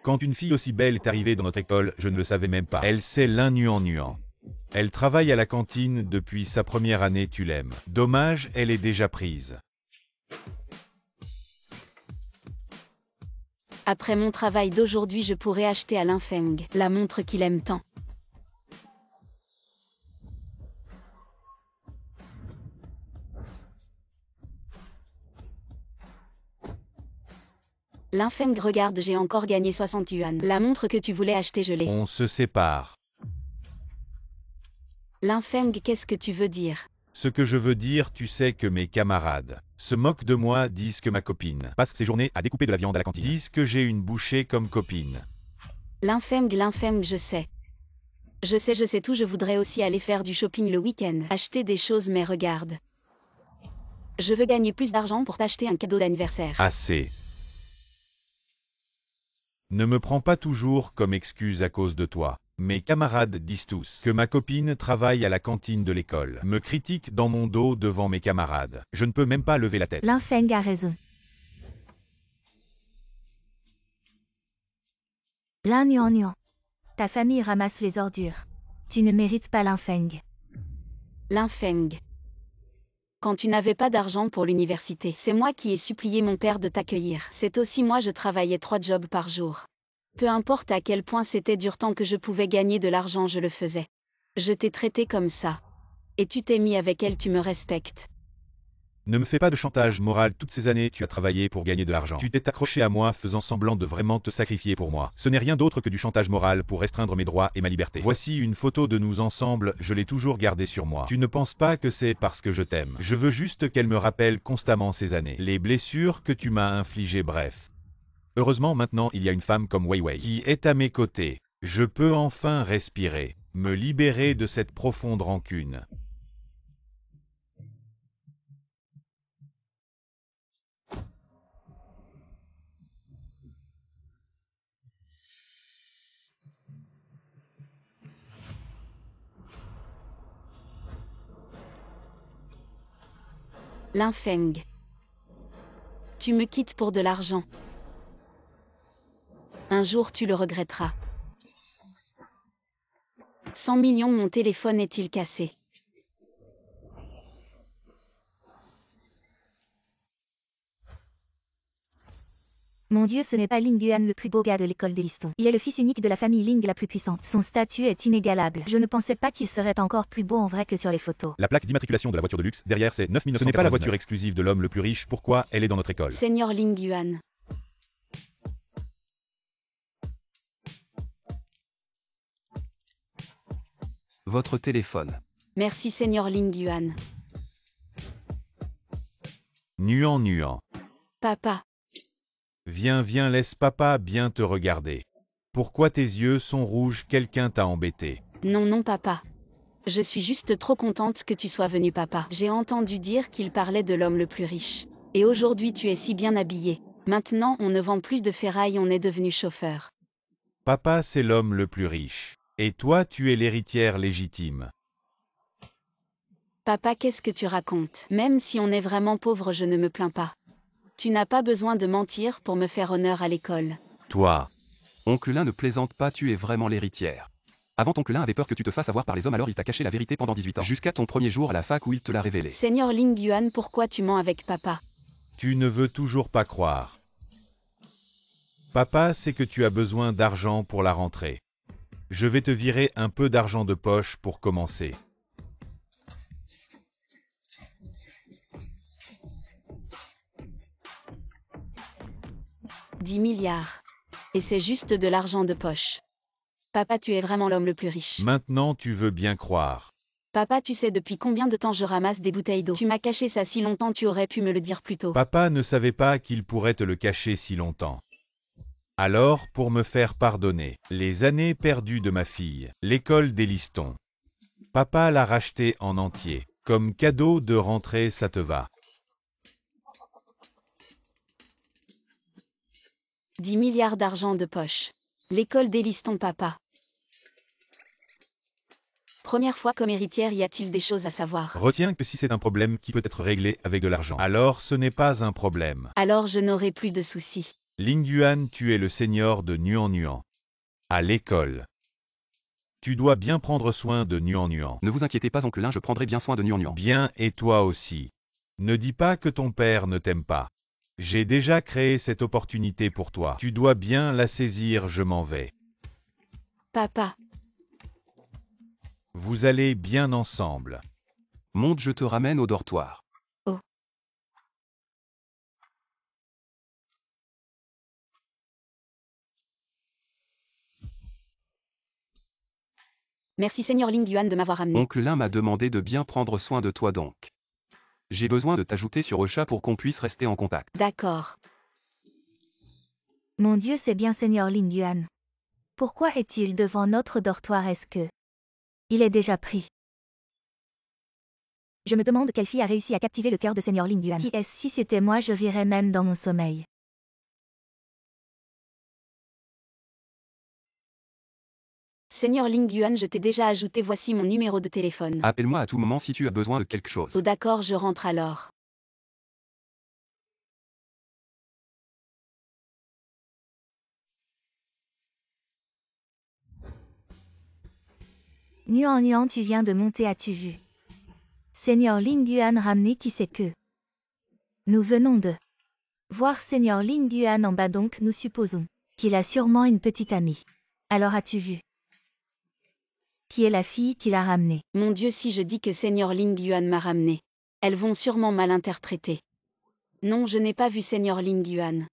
Quand une fille aussi belle est arrivée dans notre école, je ne le savais même pas. Elle sait l'un nuant. Elle travaille à la cantine depuis sa première année, tu l'aimes. Dommage, elle est déjà prise. Après mon travail d'aujourd'hui, je pourrais acheter à Linfeng la montre qu'il aime tant. Linfeng, regarde, j'ai encore gagné 60 yuan. La montre que tu voulais acheter, je l'ai. On se sépare. Linfeng, qu'est-ce que tu veux dire? Ce que je veux dire, tu sais que mes camarades se moquent de moi, disent que ma copine passe ses journées à découper de la viande à la cantine. Disent que j'ai une bouchée comme copine. Linfeng, je sais. Je sais tout, je voudrais aussi aller faire du shopping le week-end. Acheter des choses, mais regarde. Je veux gagner plus d'argent pour t'acheter un cadeau d'anniversaire. Assez. Ne me prends pas toujours comme excuse à cause de toi. Mes camarades disent tous que ma copine travaille à la cantine de l'école, me critiquent dans mon dos devant mes camarades. Je ne peux même pas lever la tête. Linfeng a raison. Lin Nuan. Ta famille ramasse les ordures. Tu ne mérites pas Linfeng. Linfeng. Quand tu n'avais pas d'argent pour l'université, c'est moi qui ai supplié mon père de t'accueillir. C'est aussi moi, je travaillais 3 jobs par jour. Peu importe à quel point c'était dur, tant que je pouvais gagner de l'argent, je le faisais. Je t'ai traité comme ça. Et tu t'es mis avec elle, tu me respectes. Ne me fais pas de chantage moral, toutes ces années tu as travaillé pour gagner de l'argent. Tu t'es accroché à moi faisant semblant de vraiment te sacrifier pour moi. Ce n'est rien d'autre que du chantage moral pour restreindre mes droits et ma liberté. Voici une photo de nous ensemble, je l'ai toujours gardée sur moi. Tu ne penses pas que c'est parce que je t'aime. Je veux juste qu'elle me rappelle constamment ces années. Les blessures que tu m'as infligées, bref. Heureusement maintenant il y a une femme comme Wei Wei qui est à mes côtés. Je peux enfin respirer, me libérer de cette profonde rancune. Linfeng. Tu me quittes pour de l'argent. Un jour tu le regretteras. 100 millions, mon téléphone est-il cassé? Mon Dieu, ce n'est pas Ling Yuan le plus beau gars de l'école des listons. Il est le fils unique de la famille Ling la plus puissante. Son statut est inégalable. Je ne pensais pas qu'il serait encore plus beau en vrai que sur les photos. La plaque d'immatriculation de la voiture de luxe, derrière c'est 9 999. Ce n'est pas la voiture exclusive de l'homme le plus riche, pourquoi elle est dans notre école? Seigneur Ling Yuan. Votre téléphone. Merci Seigneur Ling Yuan. Nuan. Papa. Viens, laisse papa bien te regarder. Pourquoi tes yeux sont rouges? Quelqu'un t'a embêté? Non papa. Je suis juste trop contente que tu sois venu papa. J'ai entendu dire qu'il parlait de l'homme le plus riche. Et aujourd'hui tu es si bien habillé. Maintenant on ne vend plus de ferraille, on est devenu chauffeur. Papa c'est l'homme le plus riche. Et toi tu es l'héritière légitime. Papa, qu'est-ce que tu racontes? Même si on est vraiment pauvre, je ne me plains pas. Tu n'as pas besoin de mentir pour me faire honneur à l'école. Toi. Oncle Lin ne plaisante pas, tu es vraiment l'héritière. Avant, Oncle Lin avait peur que tu te fasses avoir par les hommes, alors il t'a caché la vérité pendant 18 ans. Jusqu'à ton premier jour à la fac où il te l'a révélé. Seigneur Ling Yuan, pourquoi tu mens avec papa? Tu ne veux toujours pas croire. Papa sait que tu as besoin d'argent pour la rentrée. Je vais te virer un peu d'argent de poche pour commencer. « 10 milliards. Et c'est juste de l'argent de poche. Papa, tu es vraiment l'homme le plus riche. Maintenant tu veux bien croire. Papa, tu sais depuis combien de temps je ramasse des bouteilles d'eau? Tu m'as caché ça si longtemps, tu aurais pu me le dire plus tôt. Papa ne savait pas qu'il pourrait te le cacher si longtemps. Alors, pour me faire pardonner les années perdues de ma fille, l'école des listons, papa l'a racheté en entier. Comme cadeau de rentrée, ça te va? 10 milliards d'argent de poche. L'école des listons, papa. Première fois comme héritière, y a-t-il des choses à savoir? Retiens que si c'est un problème qui peut être réglé avec de l'argent, alors ce n'est pas un problème. Alors je n'aurai plus de soucis. Ling Yuan, tu es le seigneur de Nuan Nuan. À l'école. Tu dois bien prendre soin de Nuan Nuan. Ne vous inquiétez pas, oncle Lin, je prendrai bien soin de Nuan Nuan. Bien, et toi aussi. Ne dis pas que ton père ne t'aime pas. J'ai déjà créé cette opportunité pour toi. Tu dois bien la saisir, je m'en vais. Papa. Vous allez bien ensemble. Monte, je te ramène au dortoir. Merci Seigneur Ling Yuan de m'avoir amené. Oncle Lin m'a demandé de bien prendre soin de toi donc. J'ai besoin de t'ajouter sur Echa pour qu'on puisse rester en contact. D'accord. Mon Dieu, c'est bien Seigneur Ling Yuan. Pourquoi est-il devant notre dortoir? Est-ce que il est déjà pris? Je me demande quelle fille a réussi à captiver le cœur de Seigneur Ling Yuan. Qui est-ce? Si c'était moi, je virais même dans mon sommeil. Seigneur Ling Yuan, je t'ai déjà ajouté, voici mon numéro de téléphone. Appelle-moi à tout moment si tu as besoin de quelque chose. Oh d'accord, je rentre alors. Nuan Nuan, tu viens de monter, as-tu vu? Seigneur Ling Yuan ramené, qui c'est que? Nous venons de voir Seigneur Ling Yuan en bas, donc nous supposons qu'il a sûrement une petite amie. Alors as-tu vu? Qui est la fille qui l'a ramenée? Mon Dieu, si je dis que Seigneur Ling Yuan m'a ramené, elles vont sûrement mal interpréter. Non, je n'ai pas vu Seigneur Ling Yuan.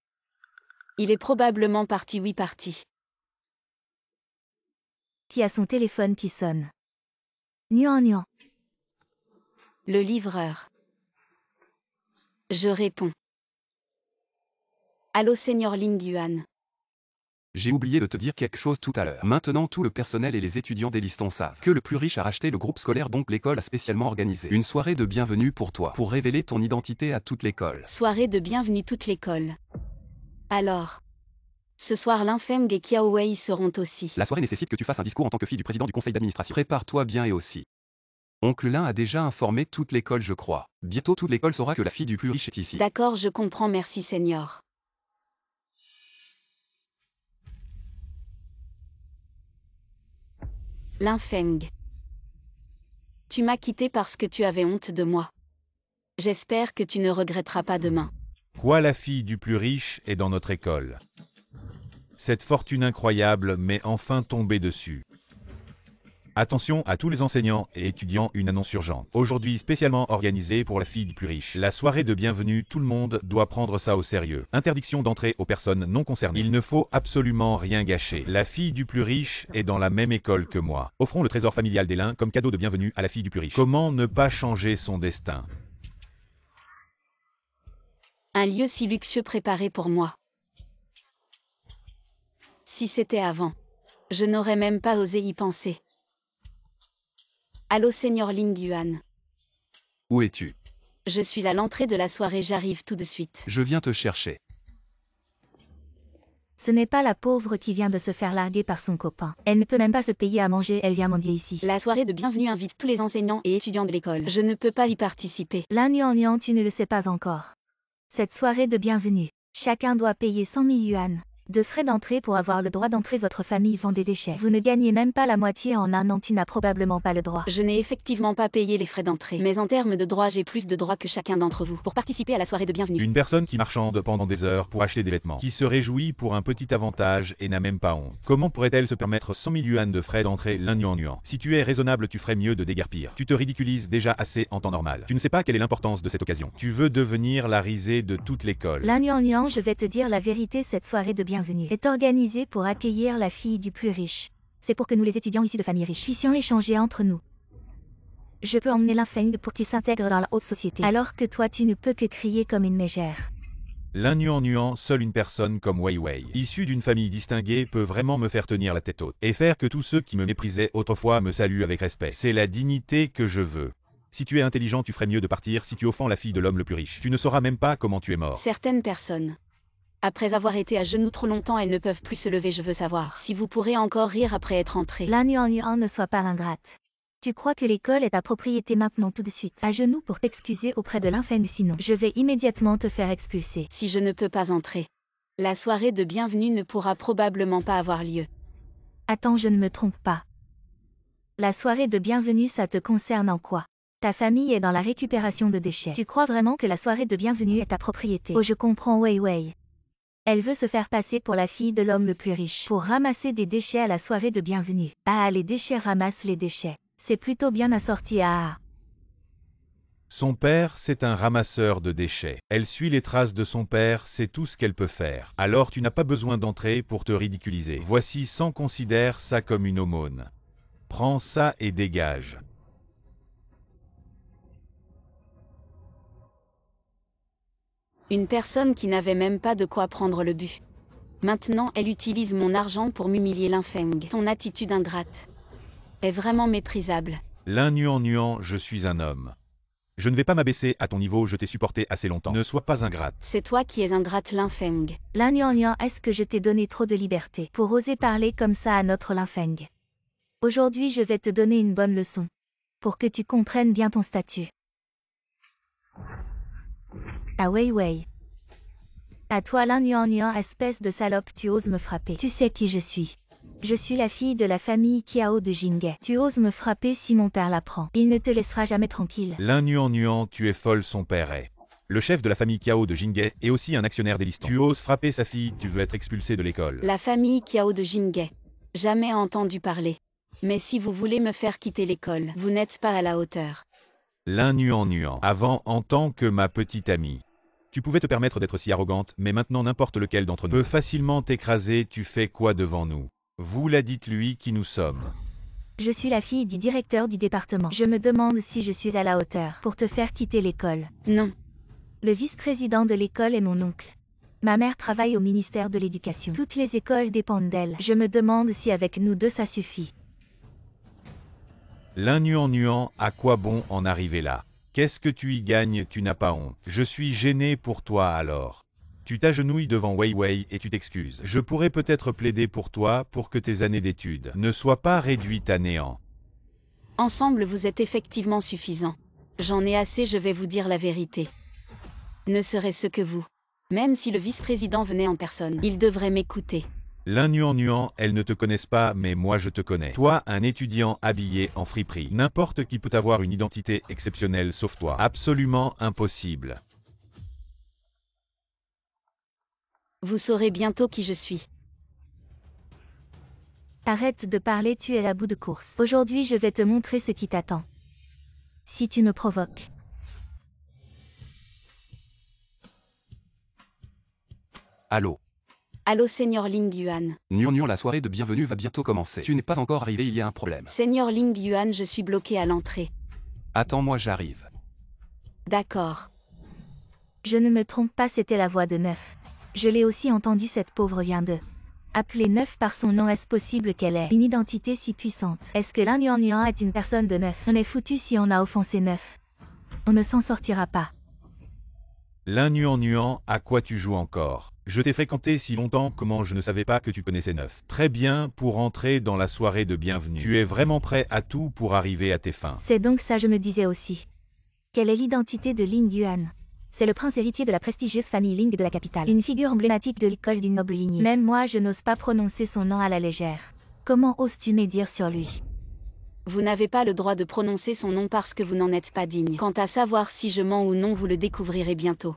Il est probablement parti, oui parti. Qui a son téléphone qui sonne? Nuan Nuan. Le livreur. Je réponds. Allô Seigneur Ling Yuan. J'ai oublié de te dire quelque chose tout à l'heure. Maintenant, tout le personnel et les étudiants d'Eliston savent que le plus riche a racheté le groupe scolaire, donc l'école a spécialement organisé une soirée de bienvenue pour toi, pour révéler ton identité à toute l'école. Soirée de bienvenue toute l'école. Alors, ce soir Lin Feng et Qiao Wei seront aussi. La soirée nécessite que tu fasses un discours en tant que fille du président du conseil d'administration. Prépare-toi bien et aussi. Oncle Lin a déjà informé toute l'école, je crois. Bientôt toute l'école saura que la fille du plus riche est ici. D'accord, je comprends, merci Seigneur. Lin Feng. Tu m'as quitté parce que tu avais honte de moi. J'espère que tu ne regretteras pas demain. Quoi, la fille du plus riche est dans notre école? Cette fortune incroyable m'est enfin tombée dessus. Attention à tous les enseignants et étudiants, une annonce urgente. Aujourd'hui spécialement organisée pour la fille du plus riche. La soirée de bienvenue, tout le monde doit prendre ça au sérieux. Interdiction d'entrée aux personnes non concernées. Il ne faut absolument rien gâcher. La fille du plus riche est dans la même école que moi. Offrons le trésor familial des Lin comme cadeau de bienvenue à la fille du plus riche. Comment ne pas changer son destin? Un lieu si luxueux préparé pour moi. Si c'était avant, je n'aurais même pas osé y penser. Allô Seigneur Ling Yuan. Où es-tu? Je suis à l'entrée de la soirée, j'arrive tout de suite. Je viens te chercher. Ce n'est pas la pauvre qui vient de se faire larguer par son copain. Elle ne peut même pas se payer à manger, elle vient mendier ici. La soirée de bienvenue invite tous les enseignants et étudiants de l'école. Je ne peux pas y participer. Lin Nuan Nuan, tu ne le sais pas encore. Cette soirée de bienvenue, chacun doit payer 100 000 yuan de frais d'entrée pour avoir le droit d'entrer. Votre famille vend des déchets. Vous ne gagnez même pas la moitié en un an, tu n'as probablement pas le droit. Je n'ai effectivement pas payé les frais d'entrée, mais en termes de droits, j'ai plus de droits que chacun d'entre vous pour participer à la soirée de bienvenue. Une personne qui marchande pendant des heures pour acheter des vêtements, qui se réjouit pour un petit avantage et n'a même pas honte. Comment pourrait-elle se permettre 100 000 yuan de frais d'entrée? Lin Nuan Nuan. Si tu es raisonnable, tu ferais mieux de déguerpir. Tu te ridiculises déjà assez en temps normal. Tu ne sais pas quelle est l'importance de cette occasion. Tu veux devenir la risée de toute l'école. Lin Nuan Nuan, je vais te dire la vérité, cette soirée de bienvenue est organisée pour accueillir la fille du plus riche. C'est pour que nous, les étudiants issus de familles riches, puissions échanger entre nous. Je peux emmener Lin Feng pour qu'il s'intègre dans la haute société, alors que toi tu ne peux que crier comme une mégère. Lin Nuan Nuan, seule une personne comme Wei Wei, issue d'une famille distinguée, peut vraiment me faire tenir la tête haute, et faire que tous ceux qui me méprisaient autrefois me saluent avec respect. C'est la dignité que je veux. Si tu es intelligent, tu ferais mieux de partir si tu offends la fille de l'homme le plus riche. Tu ne sauras même pas comment tu es mort. Certaines personnes, après avoir été à genoux trop longtemps, elles ne peuvent plus se lever. Je veux savoir si vous pourrez encore rire après être entré. Lin Nuan Nuan, ne sois pas ingrate. Tu crois que l'école est ta propriété maintenant, tout de suite? À genoux pour t'excuser auprès de Lin Feng, sinon je vais immédiatement te faire expulser. Si je ne peux pas entrer, La soirée de bienvenue ne pourra probablement pas avoir lieu. Attends, je ne me trompe pas. La soirée de bienvenue, ça te concerne en quoi? Ta famille est dans la récupération de déchets. Tu crois vraiment que la soirée de bienvenue est ta propriété? Oh, je comprends, Wei Wei. Elle veut se faire passer pour la fille de l'homme le plus riche pour ramasser des déchets à la soirée de bienvenue. Ah, les déchets ramassent les déchets. C'est plutôt bien assorti à... Son père, c'est un ramasseur de déchets. Elle suit les traces de son père, c'est tout ce qu'elle peut faire. Alors tu n'as pas besoin d'entrer pour te ridiculiser. Voici 100, considère ça comme une aumône. Prends ça et dégage. Une personne qui n'avait même pas de quoi prendre le but. Maintenant, elle utilise mon argent pour m'humilier, Linfeng. Ton attitude ingrate est vraiment méprisable. Nuan, je suis un homme. Je ne vais pas m'abaisser à ton niveau, je t'ai supporté assez longtemps. Ne sois pas ingrate. C'est toi qui es ingrate, Linfeng. Nian, est-ce que je t'ai donné trop de liberté pour oser parler comme ça à notre Linfeng? Aujourd'hui, je vais te donner une bonne leçon pour que tu comprennes bien ton statut. Ah Wei Wei. À toi Nian, espèce de salope, tu oses me frapper. Tu sais qui je suis. Je suis la fille de la famille Kiao de Jinghe. Tu oses me frapper si mon père l'apprend. Il ne te laissera jamais tranquille. Nuan, tu es folle, son père est le chef de la famille Kiao de Jinghe et aussi un actionnaire des listons. Tu oses frapper sa fille, tu veux être expulsé de l'école. La famille Kiao de Jinghe. Jamais entendu parler. Mais si vous voulez me faire quitter l'école, vous n'êtes pas à la hauteur. Nuan, avant en tant que ma petite amie. Tu pouvais te permettre d'être si arrogante, mais maintenant n'importe lequel d'entre nous peut facilement t'écraser, tu fais quoi devant nous? Vous la dites-lui qui nous sommes. Je suis la fille du directeur du département. Je me demande si je suis à la hauteur pour te faire quitter l'école. Non. Le vice-président de l'école est mon oncle. Ma mère travaille au ministère de l'Éducation. Toutes les écoles dépendent d'elle. Je me demande si avec nous deux ça suffit. Nuan, à quoi bon en arriver là? Qu'est-ce que tu y gagnes, tu n'as pas honte? Je suis gêné pour toi alors. Tu t'agenouilles devant Wei Wei et tu t'excuses. Je pourrais peut-être plaider pour toi pour que tes années d'études ne soient pas réduites à néant. Ensemble vous êtes effectivement suffisants. J'en ai assez, je vais vous dire la vérité. Ne serait-ce que vous. Même si le vice-président venait en personne, il devrait m'écouter. Nuan, elles ne te connaissent pas, mais moi je te connais. Toi, un étudiant habillé en friperie. N'importe qui peut avoir une identité exceptionnelle sauf toi. Absolument impossible. Vous saurez bientôt qui je suis. Arrête de parler, tu es à bout de course. Aujourd'hui, je vais te montrer ce qui t'attend. Si tu me provoques. Allô. Allô, Seigneur Ling Yuan. Nian, la soirée de bienvenue va bientôt commencer. Tu n'es pas encore arrivé, il y a un problème. Seigneur Ling Yuan, je suis bloqué à l'entrée. Attends-moi, j'arrive. D'accord. Je ne me trompe pas, c'était la voix de Neuf. Je l'ai aussi entendu, cette pauvre vient de... Appeler Neuf par son nom, est-ce possible qu'elle ait une identité si puissante? Est-ce que Nian est une personne de Neuf? On est foutu si on a offensé Neuf. On ne s'en sortira pas. Nuan, à quoi tu joues encore? Je t'ai fréquenté si longtemps, comment je ne savais pas que tu connaissais Neuf? Très bien, pour entrer dans la soirée de bienvenue. Tu es vraiment prêt à tout pour arriver à tes fins. C'est donc ça, je me disais aussi. Quelle est l'identité de Ling Yuan? C'est le prince héritier de la prestigieuse famille Ling de la capitale. Une figure emblématique de l'école d'une noble lignée. Même moi, je n'ose pas prononcer son nom à la légère. Comment oses-tu médire sur lui? Vous n'avez pas le droit de prononcer son nom parce que vous n'en êtes pas digne. Quant à savoir si je mens ou non, vous le découvrirez bientôt.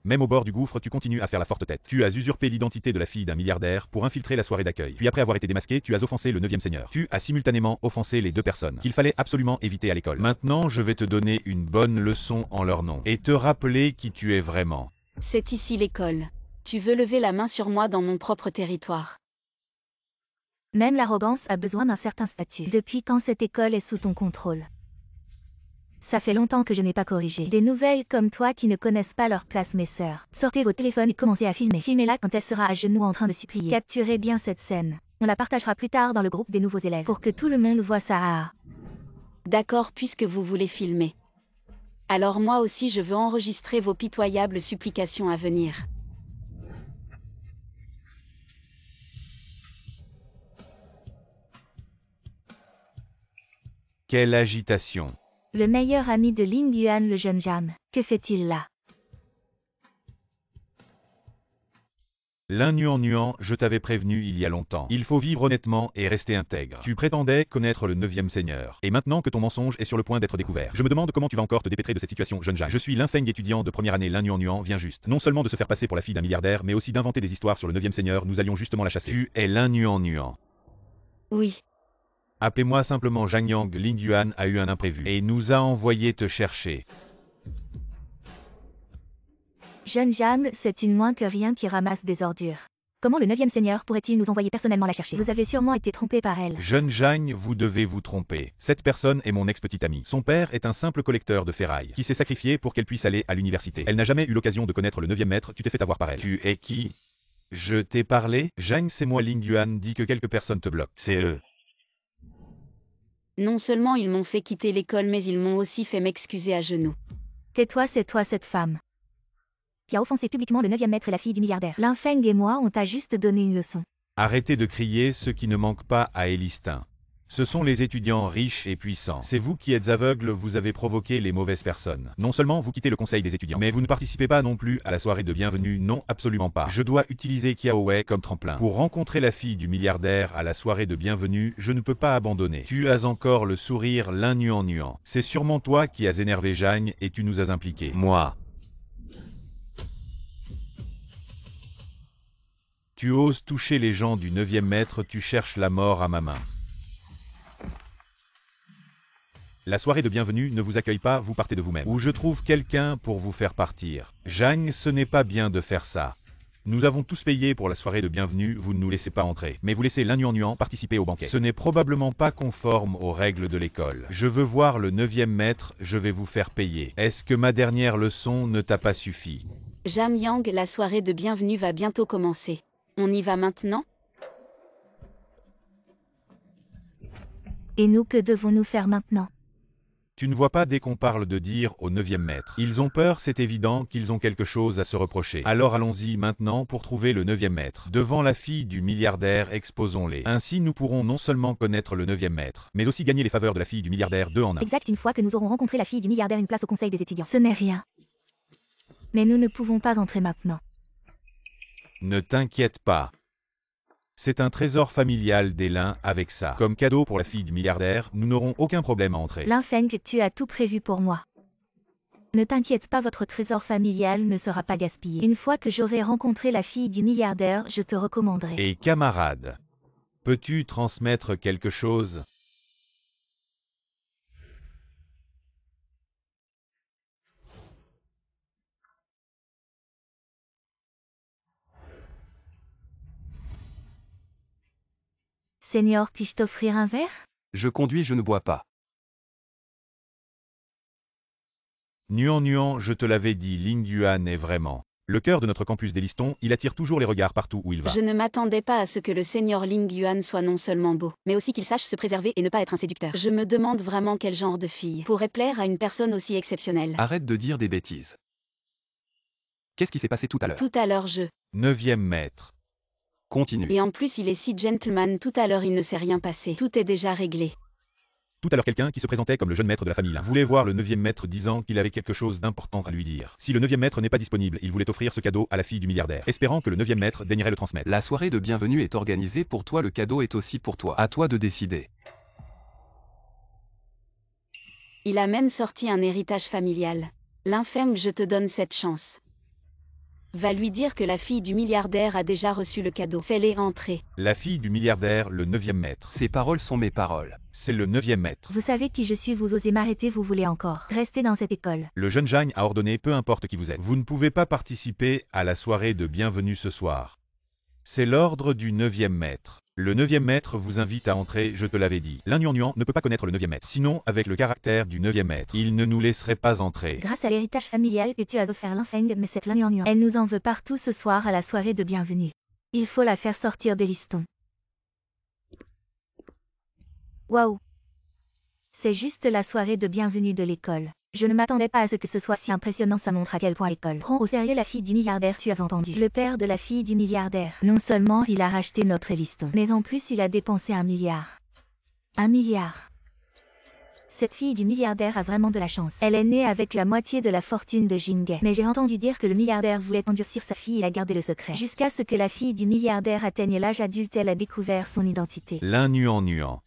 Même au bord du gouffre, tu continues à faire la forte tête. Tu as usurpé l'identité de la fille d'un milliardaire pour infiltrer la soirée d'accueil. Puis après avoir été démasqué, tu as offensé le 9e seigneur. Tu as simultanément offensé les deux personnes qu'il fallait absolument éviter à l'école. Maintenant, je vais te donner une bonne leçon en leur nom et te rappeler qui tu es vraiment. C'est ici l'école. Tu veux lever la main sur moi dans mon propre territoire. Même l'arrogance a besoin d'un certain statut. Depuis quand cette école est sous ton contrôle? Ça fait longtemps que je n'ai pas corrigé. Des nouvelles comme toi qui ne connaissent pas leur place, mes sœurs. Sortez vos téléphones et commencez à filmer. Filmez-la quand elle sera à genoux en train de supplier. Capturez bien cette scène. On la partagera plus tard dans le groupe des nouveaux élèves pour que tout le monde voit ça. D'accord, puisque vous voulez filmer. Alors moi aussi je veux enregistrer vos pitoyables supplications à venir. Quelle agitation! Le meilleur ami de Ling Yuan, le jeune Jam. Que fait-il là? Lin Nuan, je t'avais prévenu il y a longtemps. Il faut vivre honnêtement et rester intègre. Tu prétendais connaître le 9e seigneur. Et maintenant que ton mensonge est sur le point d'être découvert, je me demande comment tu vas encore te dépêtrer de cette situation, jeune Jang. Je suis l'infeng étudiant de première année Lin Nuan vient juste. Non seulement de se faire passer pour la fille d'un milliardaire, mais aussi d'inventer des histoires sur le 9e seigneur, nous allions justement la chasser. Tu es Lin Nuan. Oui. Appelez-moi simplement Zhang Yang. Ling Yuan a eu un imprévu et nous a envoyé te chercher. Jeune Jeanne, c'est une moins que rien qui ramasse des ordures. Comment le 9e seigneur pourrait-il nous envoyer personnellement la chercher? Vous avez sûrement été trompé par elle. Jeune Jeanne, vous devez vous tromper. Cette personne est mon ex-petite amie. Son père est un simple collecteur de ferraille, qui s'est sacrifié pour qu'elle puisse aller à l'université. Elle n'a jamais eu l'occasion de connaître le 9e maître, tu t'es fait avoir par elle. Tu es qui? Je t'ai parlé? Jeanne, c'est moi. Ling Yuan dit que quelques personnes te bloquent. C'est eux. Non seulement ils m'ont fait quitter l'école, mais ils m'ont aussi fait m'excuser à genoux. Tais-toi, c'est toi cette femme qui a offensé publiquement le 9e maître et la fille du milliardaire. Lin Feng et moi, on t'a juste donné une leçon. Arrêtez de crier, ce qui ne manque pas à Elistin. Ce sont les étudiants riches et puissants. C'est vous qui êtes aveugles, vous avez provoqué les mauvaises personnes. Non seulement vous quittez le conseil des étudiants, mais vous ne participez pas non plus à la soirée de bienvenue, non, absolument pas. Je dois utiliser Kiao Wei comme tremplin. Pour rencontrer la fille du milliardaire à la soirée de bienvenue, je ne peux pas abandonner. Tu as encore le sourire Lin Nuan. C'est sûrement toi qui as énervé Jeanne et tu nous as impliqués. Moi. Tu oses toucher les gens du 9e maître, tu cherches la mort à ma main. La soirée de bienvenue ne vous accueille pas, vous partez de vous-même. Ou je trouve quelqu'un pour vous faire partir. Jeanne, ce n'est pas bien de faire ça. Nous avons tous payé pour la soirée de bienvenue, vous ne nous laissez pas entrer. Mais vous laissez Lin Nuan participer au banquet. Ce n'est probablement pas conforme aux règles de l'école. Je veux voir le 9e maître, je vais vous faire payer. Est-ce que ma dernière leçon ne t'a pas suffi? Zhang Yang, la soirée de bienvenue va bientôt commencer. On y va maintenant? Et nous, que devons-nous faire maintenant? Tu ne vois pas dès qu'on parle de dire au 9e maître. Ils ont peur, c'est évident qu'ils ont quelque chose à se reprocher. Alors allons-y maintenant pour trouver le 9e maître. Devant la fille du milliardaire, exposons-les. Ainsi nous pourrons non seulement connaître le 9e maître, mais aussi gagner les faveurs de la fille du milliardaire 2 en 1. Exact, une fois que nous aurons rencontré la fille du milliardaire, une place au conseil des étudiants. Ce n'est rien. Mais nous ne pouvons pas entrer maintenant. Ne t'inquiète pas. C'est un trésor familial des Lin avec ça. Comme cadeau pour la fille du milliardaire, nous n'aurons aucun problème à entrer. Lin Feng, tu as tout prévu pour moi. Ne t'inquiète pas, votre trésor familial ne sera pas gaspillé. Une fois que j'aurai rencontré la fille du milliardaire, je te recommanderai. Et camarade, peux-tu transmettre quelque chose? Seigneur, puis-je t'offrir un verre? Je conduis, je ne bois pas. Nuan, je te l'avais dit, Ling Yuan est vraiment le cœur de notre campus d'Eliston, il attire toujours les regards partout où il va. Je ne m'attendais pas à ce que le seigneur Ling Yuan soit non seulement beau, mais aussi qu'il sache se préserver et ne pas être un séducteur. Je me demande vraiment quel genre de fille pourrait plaire à une personne aussi exceptionnelle. Arrête de dire des bêtises. Qu'est-ce qui s'est passé tout à l'heure? Tout à l'heure 9e maître. Continue. Et en plus il est si gentleman, tout à l'heure il ne s'est rien passé. Tout est déjà réglé. Tout à l'heure quelqu'un qui se présentait comme le jeune maître de la famille voulait voir le 9e maître disant qu'il avait quelque chose d'important à lui dire. Si le 9e maître n'est pas disponible, il voulait offrir ce cadeau à la fille du milliardaire, espérant que le 9e maître daignerait le transmettre. La soirée de bienvenue est organisée pour toi, le cadeau est aussi pour toi. À toi de décider. Il a même sorti un héritage familial. L'infâme, je te donne cette chance. Va lui dire que la fille du milliardaire a déjà reçu le cadeau. Fais-les entrer. La fille du milliardaire, le 9e maître. Ces paroles sont mes paroles. C'est le 9e maître. Vous savez qui je suis, vous osez m'arrêter, vous voulez encore rester dans cette école. Le jeune Jeanne a ordonné, peu importe qui vous êtes. Vous ne pouvez pas participer à la soirée de bienvenue ce soir. C'est l'ordre du 9e maître. Le 9e maître vous invite à entrer, je te l'avais dit. Lin Nuan ne peut pas connaître le 9e maître. Sinon, avec le caractère du 9e maître, il ne nous laisserait pas entrer. Grâce à l'héritage familial que tu as offert Lin Feng, mais cette Lin Nuan, elle nous en veut partout ce soir à la soirée de bienvenue. Il faut la faire sortir d'Eliston. Waouh! C'est juste la soirée de bienvenue de l'école. Je ne m'attendais pas à ce que ce soit si impressionnant, ça montre à quel point l'école prend au sérieux la fille du milliardaire, tu as entendu. Le père de la fille du milliardaire. Non seulement il a racheté notre Eliston, mais en plus il a dépensé 1 milliard. 1 milliard. Cette fille du milliardaire a vraiment de la chance. Elle est née avec la moitié de la fortune de Jinghe. Mais j'ai entendu dire que le milliardaire voulait endurcir sa fille et a gardé le secret. Jusqu'à ce que la fille du milliardaire atteigne l'âge adulte, elle a découvert son identité. L'un nuant.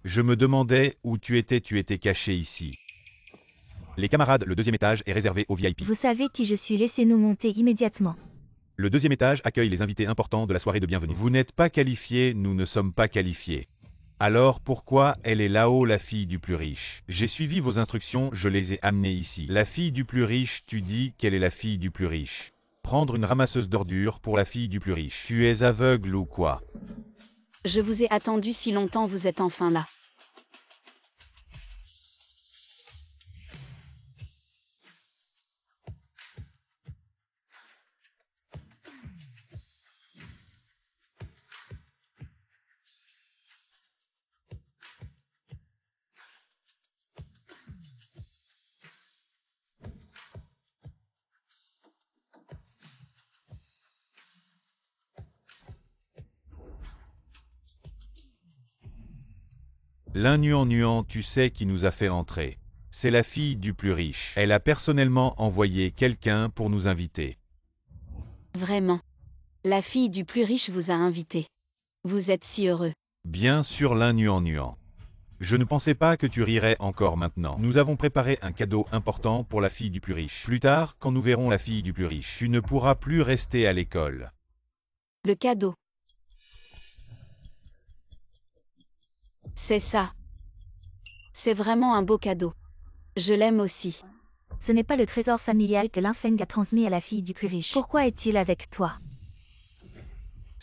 Je me demandais où tu étais caché ici. Les camarades, le deuxième étage est réservé aux VIP. Vous savez qui je suis, laissez-nous monter immédiatement. Le deuxième étage accueille les invités importants de la soirée de bienvenue. Vous n'êtes pas qualifiés, nous ne sommes pas qualifiés. Alors pourquoi elle est là-haut, la fille du plus riche? J'ai suivi vos instructions, je les ai amenées ici. La fille du plus riche, tu dis qu'elle est la fille du plus riche. Prendre une ramasseuse d'ordures pour la fille du plus riche. Tu es aveugle ou quoi? Je vous ai attendu si longtemps, vous êtes enfin là. L'un nuant, tu sais qui nous a fait entrer. C'est la fille du plus riche. Elle a personnellement envoyé quelqu'un pour nous inviter. Vraiment. La fille du plus riche vous a invité. Vous êtes si heureux. Bien sûr, l'un nuant. Je ne pensais pas que tu rirais encore maintenant. Nous avons préparé un cadeau important pour la fille du plus riche. Plus tard, quand nous verrons la fille du plus riche, tu ne pourras plus rester à l'école. Le cadeau. C'est ça. C'est vraiment un beau cadeau. Je l'aime aussi. Ce n'est pas le trésor familial que l'Infeng a transmis à la fille du plus riche. Pourquoi est-il avec toi?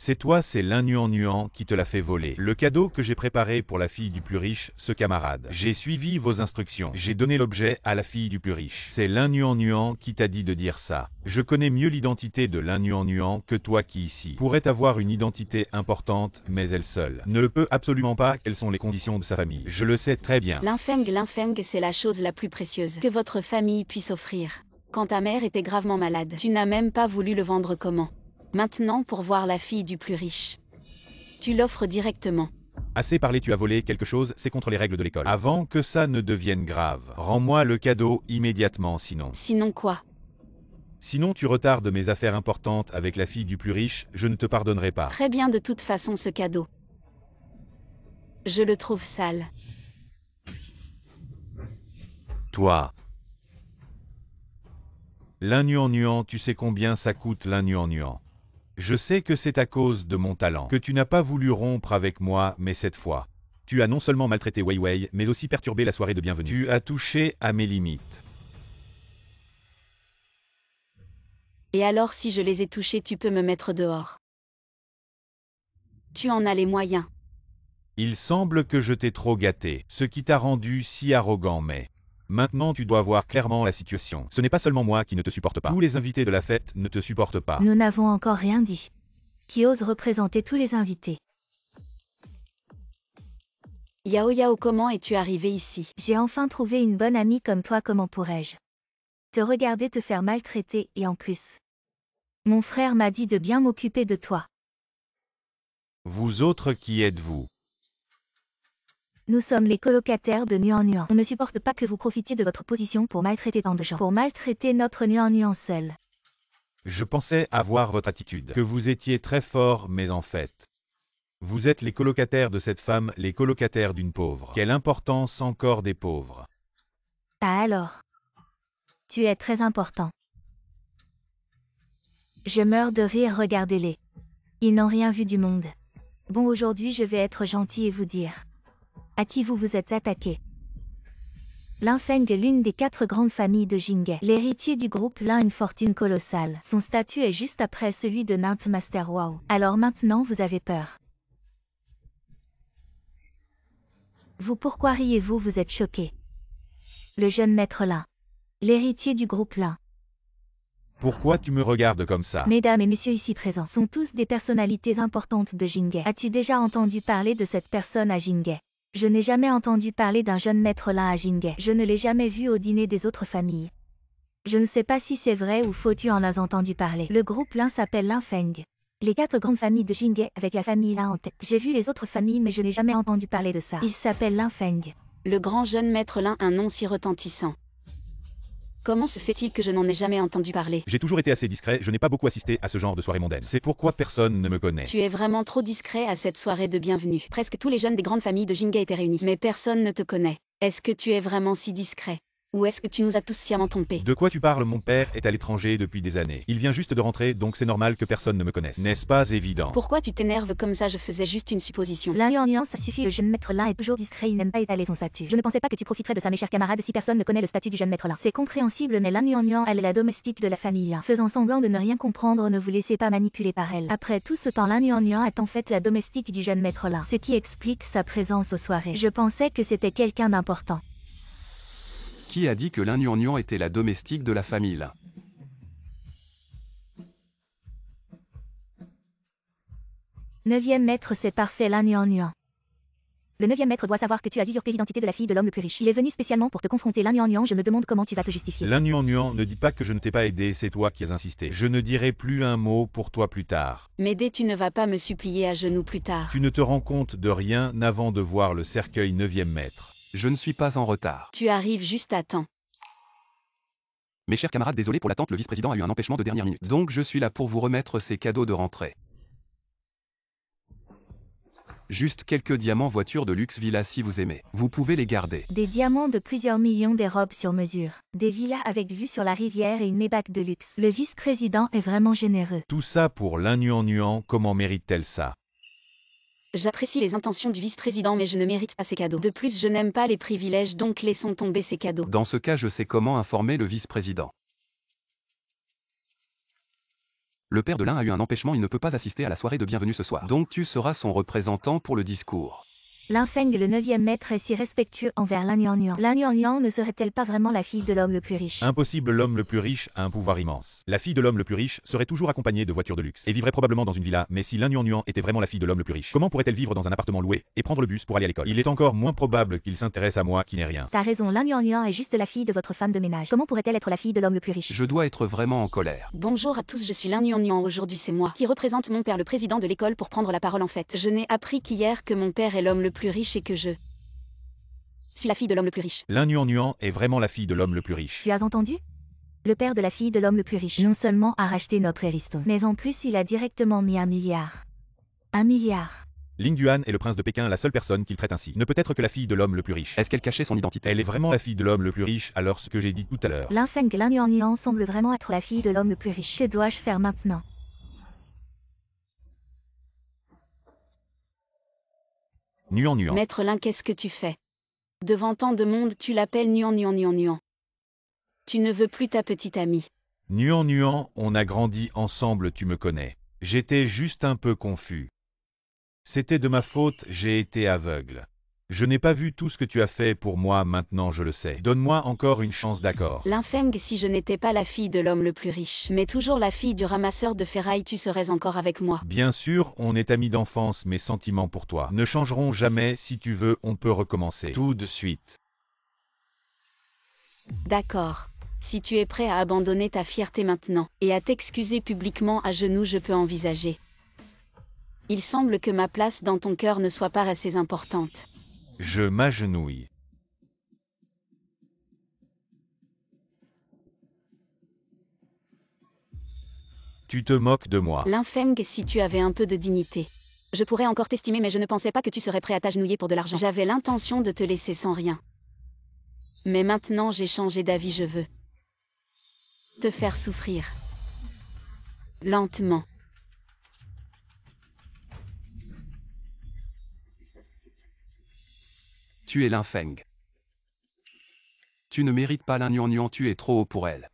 C'est toi, c'est l'un nuant qui te l'a fait voler. Le cadeau que j'ai préparé pour la fille du plus riche, ce camarade. J'ai suivi vos instructions. J'ai donné l'objet à la fille du plus riche. C'est l'un nuant qui t'a dit de dire ça. Je connais mieux l'identité de l'un nuant que toi qui ici pourrait avoir une identité importante, mais elle seule ne peut absolument pas. Quelles sont les conditions de sa famille? Je le sais très bien. L'infeng, c'est la chose la plus précieuse que votre famille puisse offrir. Quand ta mère était gravement malade, tu n'as même pas voulu le vendre comment? Maintenant pour voir la fille du plus riche. Tu l'offres directement. Assez parlé, tu as volé quelque chose, c'est contre les règles de l'école. Avant que ça ne devienne grave, rends-moi le cadeau immédiatement sinon. Sinon quoi? Sinon tu retardes mes affaires importantes avec la fille du plus riche, je ne te pardonnerai pas. Très bien, de toute façon ce cadeau. Je le trouve sale. Toi. L'un nuant, tu sais combien ça coûte l'un nuant. Je sais que c'est à cause de mon talent que tu n'as pas voulu rompre avec moi, mais cette fois, tu as non seulement maltraité Wei Wei, mais aussi perturbé la soirée de bienvenue. Tu as touché à mes limites. Et alors si je les ai touchés, tu peux me mettre dehors. Tu en as les moyens. Il semble que je t'ai trop gâté, ce qui t'a rendu si arrogant, mais... Maintenant tu dois voir clairement la situation. Ce n'est pas seulement moi qui ne te supporte pas. Tous les invités de la fête ne te supportent pas. Nous n'avons encore rien dit. Qui ose représenter tous les invités? Yao, comment es-tu arrivé ici? J'ai enfin trouvé une bonne amie comme toi, comment pourrais-je te regarder te faire maltraiter et en plus. Mon frère m'a dit de bien m'occuper de toi. Vous autres qui êtes-vous? Nous sommes les colocataires de Nuan. On ne supporte pas que vous profitiez de votre position pour maltraiter tant de gens. Pour maltraiter notre Nuan seul. Je pensais avoir votre attitude, que vous étiez très fort, mais en fait... Vous êtes les colocataires de cette femme, les colocataires d'une pauvre. Quelle importance encore des pauvres. Ah alors. Tu es très important. Je meurs de rire, regardez-les. Ils n'ont rien vu du monde. Bon, aujourd'hui je vais être gentil et vous dire. À qui vous vous êtes attaqué? L'Infeng est l'une des 4 grandes familles de Jinghe. L'héritier du groupe Lin a une fortune colossale. Son statut est juste après celui de Nant Master Wow. Alors maintenant vous avez peur. Vous, pourquoi riez-vous? Vous êtes choqué. Le jeune maître Lin. L'héritier du groupe Lin. Pourquoi tu me regardes comme ça? Mesdames et messieurs ici présents sont tous des personnalités importantes de Jinghe. As-tu déjà entendu parler de cette personne à Jinghe? Je n'ai jamais entendu parler d'un jeune maître Lin à Jinghe. Je ne l'ai jamais vu au dîner des autres familles. Je ne sais pas si c'est vrai ou faux, tu en as entendu parler. Le groupe Lin s'appelle l'Infeng. Les 4 grandes familles de Jinghe avec la famille là en tête. J'ai vu les autres familles mais je n'ai jamais entendu parler de ça. Il s'appelle Lin Feng. Le grand jeune maître Lin, un nom si retentissant. Comment se fait-il que je n'en ai jamais entendu parler? J'ai toujours été assez discret, je n'ai pas beaucoup assisté à ce genre de soirée mondaine. C'est pourquoi personne ne me connaît. Tu es vraiment trop discret à cette soirée de bienvenue. Presque tous les jeunes des grandes familles de Jinghe étaient réunis. Mais personne ne te connaît. Est-ce que tu es vraiment si discret? Ou est-ce que tu nous as tous sciemment trompés? De quoi tu parles? Mon père est à l'étranger depuis des années. Il vient juste de rentrer, donc c'est normal que personne ne me connaisse. N'est-ce pas évident? Pourquoi tu t'énerves comme ça? Je faisais juste une supposition. Lin Yuan, ça suffit, le jeune maître Lin est toujours discret, il n'aime pas étaler son statut. Je ne pensais pas que tu profiterais de ça mes chers camarades si personne ne connaît le statut du jeune maître Lin. C'est compréhensible mais Lin Yuan, elle est la domestique de la famille Lin. Faisant semblant de ne rien comprendre, ne vous laissez pas manipuler par elle. Après tout ce temps, Lin Yuan est en fait la domestique du jeune maître Lin. Ce qui explique sa présence aux soirées. Je pensais que c'était quelqu'un d'important. Qui a dit que Lin Yuan était la domestique de la famille Lin? Neuvième maître, c'est parfait Lin Yuan. Le 9e maître doit savoir que tu as usurpé l'identité de la fille de l'homme le plus riche. Il est venu spécialement pour te confronter Lin Yuan, je me demande comment tu vas te justifier. Lin Yuan, ne dis pas que je ne t'ai pas aidé, c'est toi qui as insisté. Je ne dirai plus un mot pour toi plus tard. M'aider, tu ne vas pas me supplier à genoux plus tard. Tu ne te rends compte de rien avant de voir le cercueil 9e maître. Je ne suis pas en retard. Tu arrives juste à temps. Mes chers camarades, désolé pour l'attente, le vice-président a eu un empêchement de dernière minute. Donc je suis là pour vous remettre ces cadeaux de rentrée. Juste quelques diamants voitures de luxe villa si vous aimez. Vous pouvez les garder. Des diamants de plusieurs millions, des robes sur mesure. Des villas avec vue sur la rivière et une Maybach de luxe. Le vice-président est vraiment généreux. Tout ça pour Lin Yuan, comment mérite-t-elle ça? J'apprécie les intentions du vice-président mais je ne mérite pas ces cadeaux. De plus, je n'aime pas les privilèges donc laissons tomber ces cadeaux. Dans ce cas, je sais comment informer le vice-président. Le père de Lin a eu un empêchement, il ne peut pas assister à la soirée de bienvenue ce soir. Donc tu seras son représentant pour le discours. Lin Feng, le 9e maître, est si respectueux envers Lin Yuan. Lin Yuan ne serait-elle pas vraiment la fille de l'homme le plus riche? Impossible, l'homme le plus riche a un pouvoir immense. La fille de l'homme le plus riche serait toujours accompagnée de voitures de luxe et vivrait probablement dans une villa, mais si Lin Yuan était vraiment la fille de l'homme le plus riche, comment pourrait-elle vivre dans un appartement loué et prendre le bus pour aller à l'école? Il est encore moins probable qu'il s'intéresse à moi qui n'ai rien. T'as raison, Lin Yuan est juste la fille de votre femme de ménage. Comment pourrait-elle être la fille de l'homme le plus riche? Je dois être vraiment en colère. Bonjour à tous, je suis Lin Yuan. Aujourd'hui c'est moi qui représente mon père, le président de l'école, pour prendre la parole en fait. Je n'ai appris qu'hier que mon père est l'homme le plus riche et que je suis la fille de l'homme le plus riche. Lin Yuan est vraiment la fille de l'homme le plus riche. Tu as entendu? Le père de la fille de l'homme le plus riche non seulement a racheté notre Ariston, mais en plus il a directement mis 1 milliard. 1 milliard. Ling Yuan est le prince de Pékin, la seule personne qu'il traite ainsi. Ne peut être que la fille de l'homme le plus riche. Est-ce qu'elle cachait son identité? Elle est vraiment la fille de l'homme le plus riche, alors ce que j'ai dit tout à l'heure. Lin Feng, Lin Yuan semble vraiment être la fille de l'homme le plus riche. Que dois-je faire maintenant? Yuan. Maître Lin, qu'est-ce que tu fais? Devant tant de monde, tu l'appelles Yuan. Tu ne veux plus ta petite amie. Yuan, on a grandi ensemble, tu me connais. J'étais juste un peu confus. C'était de ma faute, j'ai été aveugle. Je n'ai pas vu tout ce que tu as fait pour moi, maintenant je le sais. Donne-moi encore une chance, d'accord? Lin Feng, si je n'étais pas la fille de l'homme le plus riche, mais toujours la fille du ramasseur de ferraille, tu serais encore avec moi. Bien sûr, on est amis d'enfance, mes sentiments pour toi ne changeront jamais. Si tu veux, on peut recommencer tout de suite. D'accord. Si tu es prêt à abandonner ta fierté maintenant, et à t'excuser publiquement à genoux, je peux envisager. Il semble que ma place dans ton cœur ne soit pas assez importante. Je m'agenouille. Tu te moques de moi. Lin Feng, si tu avais un peu de dignité. Je pourrais encore t'estimer mais je ne pensais pas que tu serais prêt à t'agenouiller pour de l'argent. J'avais l'intention de te laisser sans rien. Mais maintenant j'ai changé d'avis, je veux te faire souffrir. Lentement. Tu es Lin Feng. Tu ne mérites pas Lin Yuan, tu es trop haut pour elle.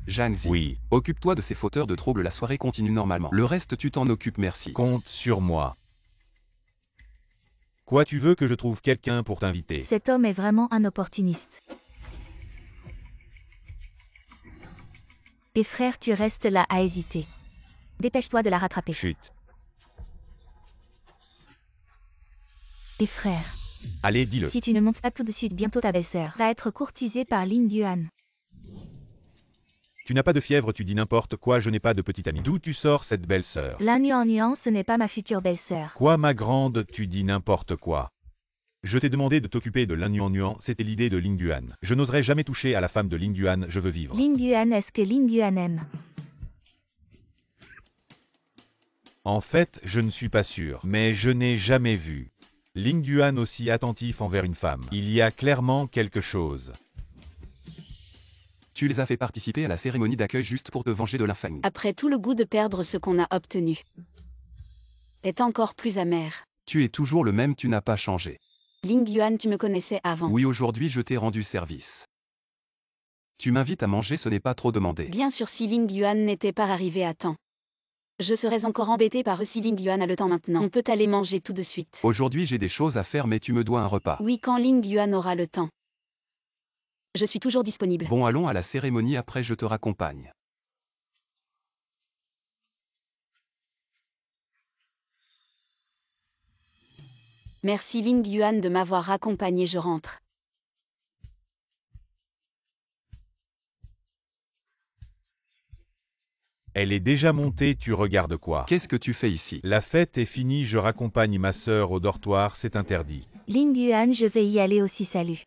Zhang Zi, Oui. Occupe-toi de ces fauteurs de troubles, la soirée continue normalement. Le reste tu t'en occupes, merci. Compte sur moi. Quoi, tu veux que je trouve quelqu'un pour t'inviter? Cet homme est vraiment un opportuniste. Et frère, tu restes là à hésiter. Dépêche-toi de la rattraper. Chut. Et frère, Allez, dis-le. si tu ne montes pas tout de suite, bientôt ta belle-sœur va être courtisée par Ling Yuan. Tu n'as pas de fièvre, tu dis n'importe quoi, je n'ai pas de petite amie. D'où tu sors cette belle sœur? Lin Yuan, ce n'est pas ma future belle-sœur. Quoi ma grande, tu dis n'importe quoi. Je t'ai demandé de t'occuper de Lin Yuan, c'était l'idée de Ling Yuan. Je n'oserais jamais toucher à la femme de Ling Yuan, je veux vivre. Ling Yuan, est-ce que Ling Yuan aime? En fait, je ne suis pas sûr, mais je n'ai jamais vu Ling Yuan aussi attentif envers une femme. Il y a clairement quelque chose. Tu les as fait participer à la cérémonie d'accueil juste pour te venger de l'infamie. Après tout, le goût de perdre ce qu'on a obtenu est encore plus amer. Tu es toujours le même, tu n'as pas changé. Ling Yuan, tu me connaissais avant. Oui, aujourd'hui je t'ai rendu service. Tu m'invites à manger, ce n'est pas trop demandé. Bien sûr, si Ling Yuan n'était pas arrivé à temps, je serais encore embêté par eux. Si Ling Yuan a le temps maintenant, on peut aller manger tout de suite. Aujourd'hui j'ai des choses à faire, mais tu me dois un repas. Oui, quand Ling Yuan aura le temps. Je suis toujours disponible. Bon, allons à la cérémonie, après je te raccompagne. Merci Ling Yuan de m'avoir accompagné, je rentre. Elle est déjà montée, tu regardes quoi? Qu'est-ce que tu fais ici? La fête est finie, je raccompagne ma sœur au dortoir, c'est interdit. Ling Yuan, je vais y aller aussi, salut.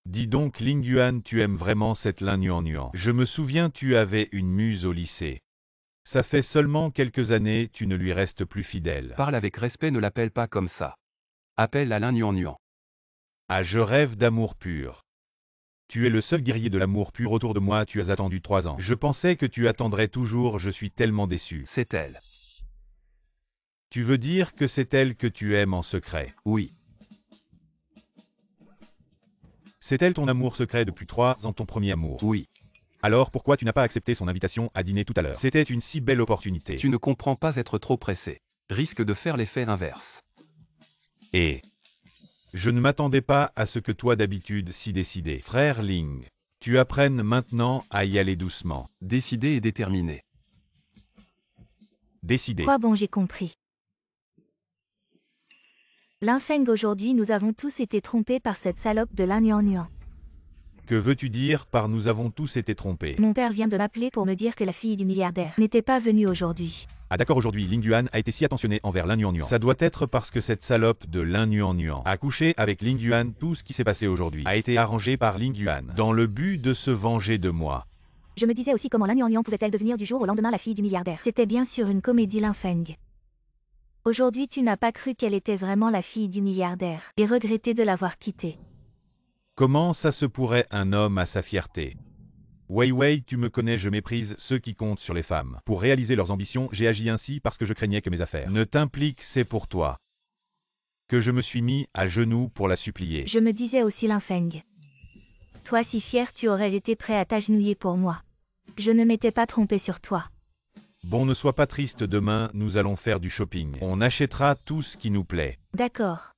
Dis donc Ling Yuan, tu aimes vraiment cette Lin Yuan. Je me souviens, tu avais une muse au lycée. Ça fait seulement quelques années, tu ne lui restes plus fidèle. Parle avec respect, ne l'appelle pas comme ça. Appelle Alain Yuan. Ah, je rêve d'amour pur. Tu es le seul guerrier de l'amour pur autour de moi, tu as attendu 3 ans. Je pensais que tu attendrais toujours, je suis tellement déçu. C'est elle. Tu veux dire que c'est elle que tu aimes en secret? Oui. C'est elle ton amour secret depuis 3 ans, ton premier amour? Oui. Alors pourquoi tu n'as pas accepté son invitation à dîner tout à l'heure? C'était une si belle opportunité. Tu ne comprends pas, être trop pressé risque de faire l'effet inverse. Et je ne m'attendais pas à ce que toi d'habitude si décidé. Frère Ling, tu apprennes maintenant à y aller doucement. Décidé et déterminé. Décidé. Quoi, bon, j'ai compris. Lin Feng, aujourd'hui nous avons tous été trompés par cette salope de Lin Yuan. Que veux-tu dire par nous avons tous été trompés? Mon père vient de m'appeler pour me dire que la fille du milliardaire n'était pas venue aujourd'hui. Ah d'accord, aujourd'hui Ling Yuan a été si attentionné envers Lin Yuan. Ça doit être parce que cette salope de Lin Yuan a couché avec Ling Yuan. Tout ce qui s'est passé aujourd'hui a été arrangé par Ling Yuan dans le but de se venger de moi. Je me disais aussi comment Lin Yuan pouvait-elle devenir du jour au lendemain la fille du milliardaire. C'était bien sûr une comédie, Lin Feng. Aujourd'hui tu n'as pas cru qu'elle était vraiment la fille du milliardaire et regretté de l'avoir quittée. Comment ça se pourrait, un homme à sa fierté? Wei Wei, tu me connais, je méprise ceux qui comptent sur les femmes. Pour réaliser leurs ambitions, j'ai agi ainsi parce que je craignais que mes affaires ne t'impliquent, c'est pour toi que je me suis mis à genoux pour la supplier. Je me disais aussi, Lin Feng. Toi si fier, tu aurais été prêt à t'agenouiller pour moi. Je ne m'étais pas trompé sur toi. Bon, ne sois pas triste, demain, nous allons faire du shopping. On achètera tout ce qui nous plaît. D'accord.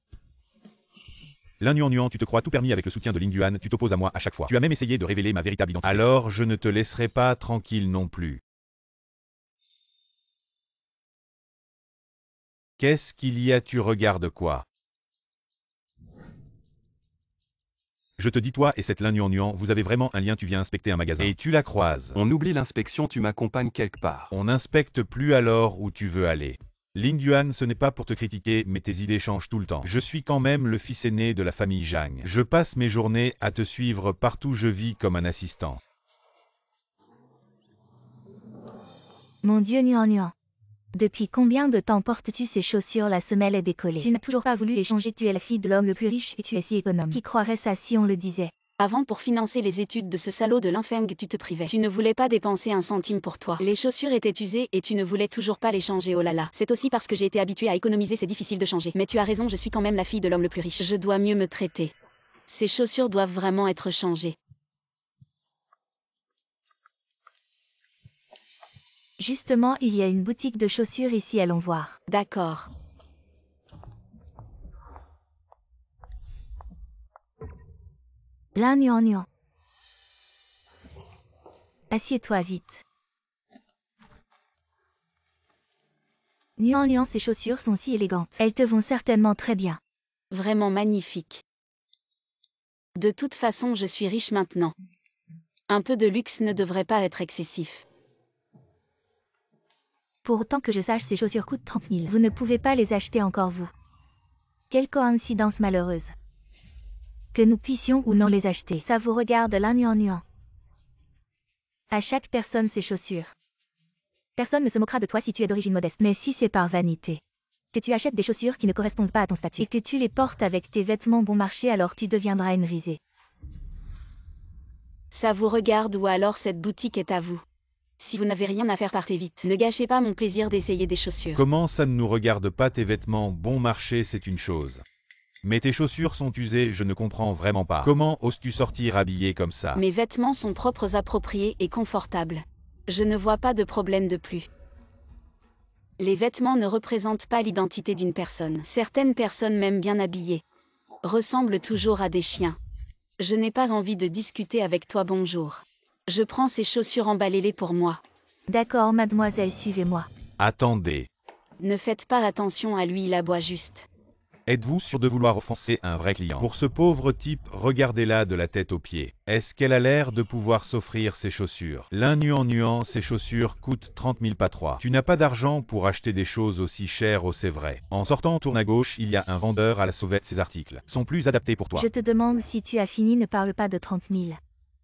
Lin Yuan, tu te crois tout permis avec le soutien de Ling Yuan, tu t'opposes à moi à chaque fois. Tu as même essayé de révéler ma véritable identité. Alors je ne te laisserai pas tranquille non plus. Qu'est-ce qu'il y a, tu regardes quoi? Je te dis, toi et cette Lin Yuan, vous avez vraiment un lien, tu viens inspecter un magasin. Et tu la croises. On oublie l'inspection, tu m'accompagnes quelque part. On n'inspecte plus alors où tu veux aller. Ling Yuan, ce n'est pas pour te critiquer, mais tes idées changent tout le temps. Je suis quand même le fils aîné de la famille Zhang. Je passe mes journées à te suivre partout, je vis comme un assistant. Mon Dieu, Yuan. Depuis combien de temps portes-tu ces chaussures? La semelle est décollée. Tu n'as toujours pas voulu les changer, tu es la fille de l'homme le plus riche et tu es si économe. Qui croirait ça si on le disait? Avant, pour financer les études de ce salaud de Lin Feng, tu te privais. Tu ne voulais pas dépenser un centime pour toi. Les chaussures étaient usées et tu ne voulais toujours pas les changer, oh là là. C'est aussi parce que j'ai été habituée à économiser, c'est difficile de changer. Mais tu as raison, je suis quand même la fille de l'homme le plus riche. Je dois mieux me traiter. Ces chaussures doivent vraiment être changées. Justement, il y a une boutique de chaussures ici, allons voir. D'accord. Lin Yuan. Assieds-toi vite. Yuan, ces chaussures sont si élégantes. Elles te vont certainement très bien. Vraiment magnifique. De toute façon, je suis riche maintenant. Un peu de luxe ne devrait pas être excessif. Pour autant que je sache, ces chaussures coûtent 30 000. Vous ne pouvez pas les acheter encore vous. Quelle coïncidence malheureuse. Que nous puissions ou non les acheter, ça vous regarde l'un nuant. À chaque personne ses chaussures. Personne ne se moquera de toi si tu es d'origine modeste. Mais si c'est par vanité, que tu achètes des chaussures qui ne correspondent pas à ton statut, et que tu les portes avec tes vêtements bon marché, alors tu deviendras une risée. Ça vous regarde ou alors cette boutique est à vous. Si vous n'avez rien à faire, partez vite. Ne gâchez pas mon plaisir d'essayer des chaussures. Comment ça ne nous regarde pas? Tes vêtements bon marché, c'est une chose. Mais tes chaussures sont usées, je ne comprends vraiment pas. Comment oses-tu sortir habillé comme ça? Mes vêtements sont propres, appropriés et confortables. Je ne vois pas de problème de plus. Les vêtements ne représentent pas l'identité d'une personne. Certaines personnes, même bien habillées, ressemblent toujours à des chiens. Je n'ai pas envie de discuter avec toi, bonjour. Je prends ces chaussures, emballez-les pour moi. D'accord, mademoiselle, suivez-moi. Attendez. Ne faites pas attention à lui, il aboie juste. Êtes-vous sûr de vouloir offenser un vrai client? Pour ce pauvre type, regardez-la de la tête aux pieds. Est-ce qu'elle a l'air de pouvoir s'offrir ces chaussures? L'un nuant, ces chaussures coûtent 30 000 pas 3. Tu n'as pas d'argent pour acheter des choses aussi chères, oh c'est vrai. En sortant, tourne à gauche, il y a un vendeur à la sauvette. Ces articles sont plus adaptés pour toi. Je te demande si tu as fini, ne parle pas de 30 000.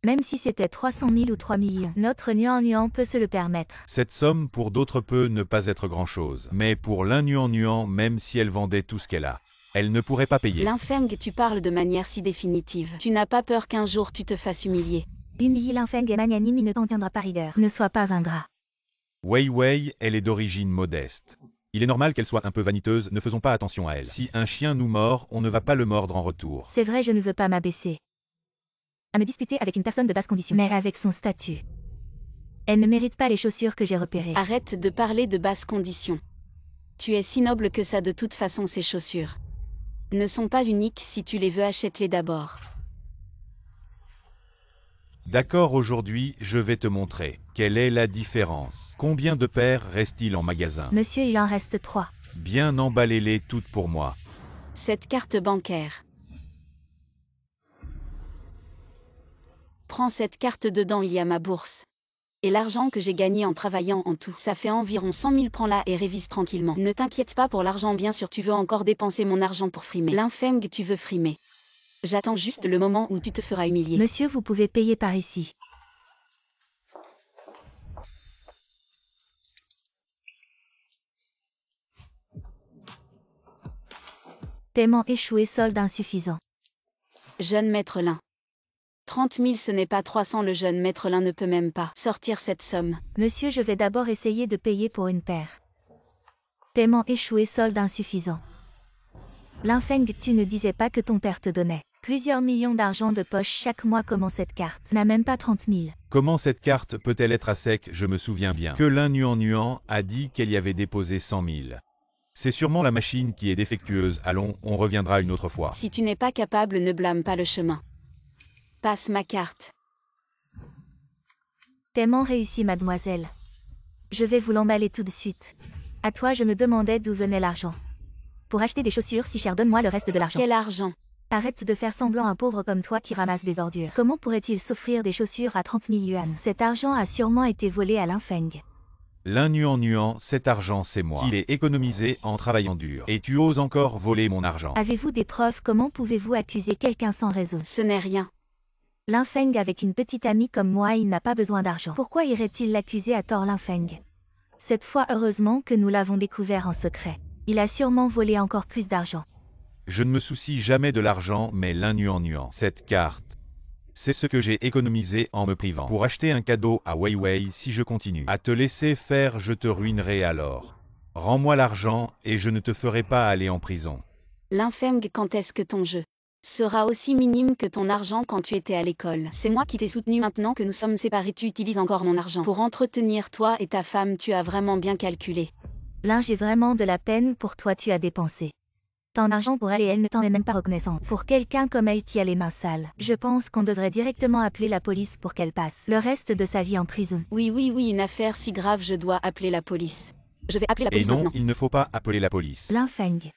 Même si c'était 300 000 ou 3 millions, notre nuant peut se le permettre. Cette somme pour d'autres peut ne pas être grand-chose. Mais pour l'un nuant, même si elle vendait tout ce qu'elle a, elle ne pourrait pas payer. L'infeng, tu parles de manière si définitive. Tu n'as pas peur qu'un jour tu te fasses humilier? Humilier l'infeng et magnanime, il ne t'en tiendra pas rigueur. Ne sois pas ingrat. Wei, elle est d'origine modeste. Il est normal qu'elle soit un peu vaniteuse, ne faisons pas attention à elle. Si un chien nous mord, on ne va pas le mordre en retour. C'est vrai, je ne veux pas m'abaisser à me disputer avec une personne de basse condition, mais avec son statut. Elle ne mérite pas les chaussures que j'ai repérées. Arrête de parler de basse condition. Tu es si noble que ça, de toute façon ces chaussures ne sont pas uniques. Si tu les veux, achète-les d'abord. D'accord, aujourd'hui, je vais te montrer. Quelle est la différence? Combien de paires restent-ils en magasin? Monsieur, il en reste 3. Bien, emballez-les toutes pour moi. Cette carte bancaire. Prends cette carte, dedans il y a ma bourse. Et l'argent que j'ai gagné en travaillant en tout. Ça fait environ 100 000, prends-la et révise tranquillement. Ne t'inquiète pas pour l'argent, bien sûr tu veux encore dépenser mon argent pour frimer. L'infeng, tu veux frimer. J'attends juste le moment où tu te feras humilier. Monsieur, vous pouvez payer par ici. Paiement échoué, solde insuffisant. Jeune maître Lin. 30 000, ce n'est pas 300. Le jeune maître Lin ne peut même pas sortir cette somme. Monsieur, je vais d'abord essayer de payer pour une paire. Paiement échoué, solde insuffisant. L'infeng, tu ne disais pas que ton père te donnait plusieurs millions d'argent de poche chaque mois? Comment cette carte n'a même pas 30 000? Comment cette carte peut-elle être à sec? Je me souviens bien que l'un nuant a dit qu'elle y avait déposé 100 000. C'est sûrement la machine qui est défectueuse. Allons, on reviendra une autre fois. Si tu n'es pas capable, ne blâme pas le chemin. Passe ma carte. Paiement réussi, mademoiselle. Je vais vous l'emballer tout de suite. À toi, je me demandais d'où venait l'argent. Pour acheter des chaussures si chères, donne-moi le reste de l'argent. Quel argent? Arrête de faire semblant, un pauvre comme toi qui ramasse des ordures. Comment pourrait-il s'offrir des chaussures à 30 000 yuan? Cet argent a sûrement été volé à l'infeng. L'un nuant, cet argent c'est moi. Il est économisé en travaillant dur. Et tu oses encore voler mon argent? Avez-vous des preuves? Comment pouvez-vous accuser quelqu'un sans raison? Ce n'est rien. L'infeng, avec une petite amie comme moi, il n'a pas besoin d'argent. Pourquoi irait-il l'accuser à tort, l'infeng? Cette fois, heureusement que nous l'avons découvert en secret. Il a sûrement volé encore plus d'argent. Je ne me soucie jamais de l'argent, mais l'un nuant, cette carte, c'est ce que j'ai économisé en me privant pour acheter un cadeau à Wei. Si je continue à te laisser faire, je te ruinerai alors. Rends-moi l'argent et je ne te ferai pas aller en prison. L'infeng, quand est-ce que ton jeu sera aussi minime que ton argent quand tu étais à l'école? C'est moi qui t'ai soutenu. Maintenant que nous sommes séparés, tu utilises encore mon argent pour entretenir toi et ta femme. Tu as vraiment bien calculé. Là, j'ai vraiment de la peine pour toi. Tu as dépensé tant d'argent pour elle et elle ne t'en est même pas reconnaissante. Pour quelqu'un comme elle qui a les mains sales, je pense qu'on devrait directement appeler la police pour qu'elle passe le reste de sa vie en prison. Oui, une affaire si grave, je dois appeler la police. Je vais appeler la Et police non, maintenant. il ne faut pas appeler la police. L'infeng.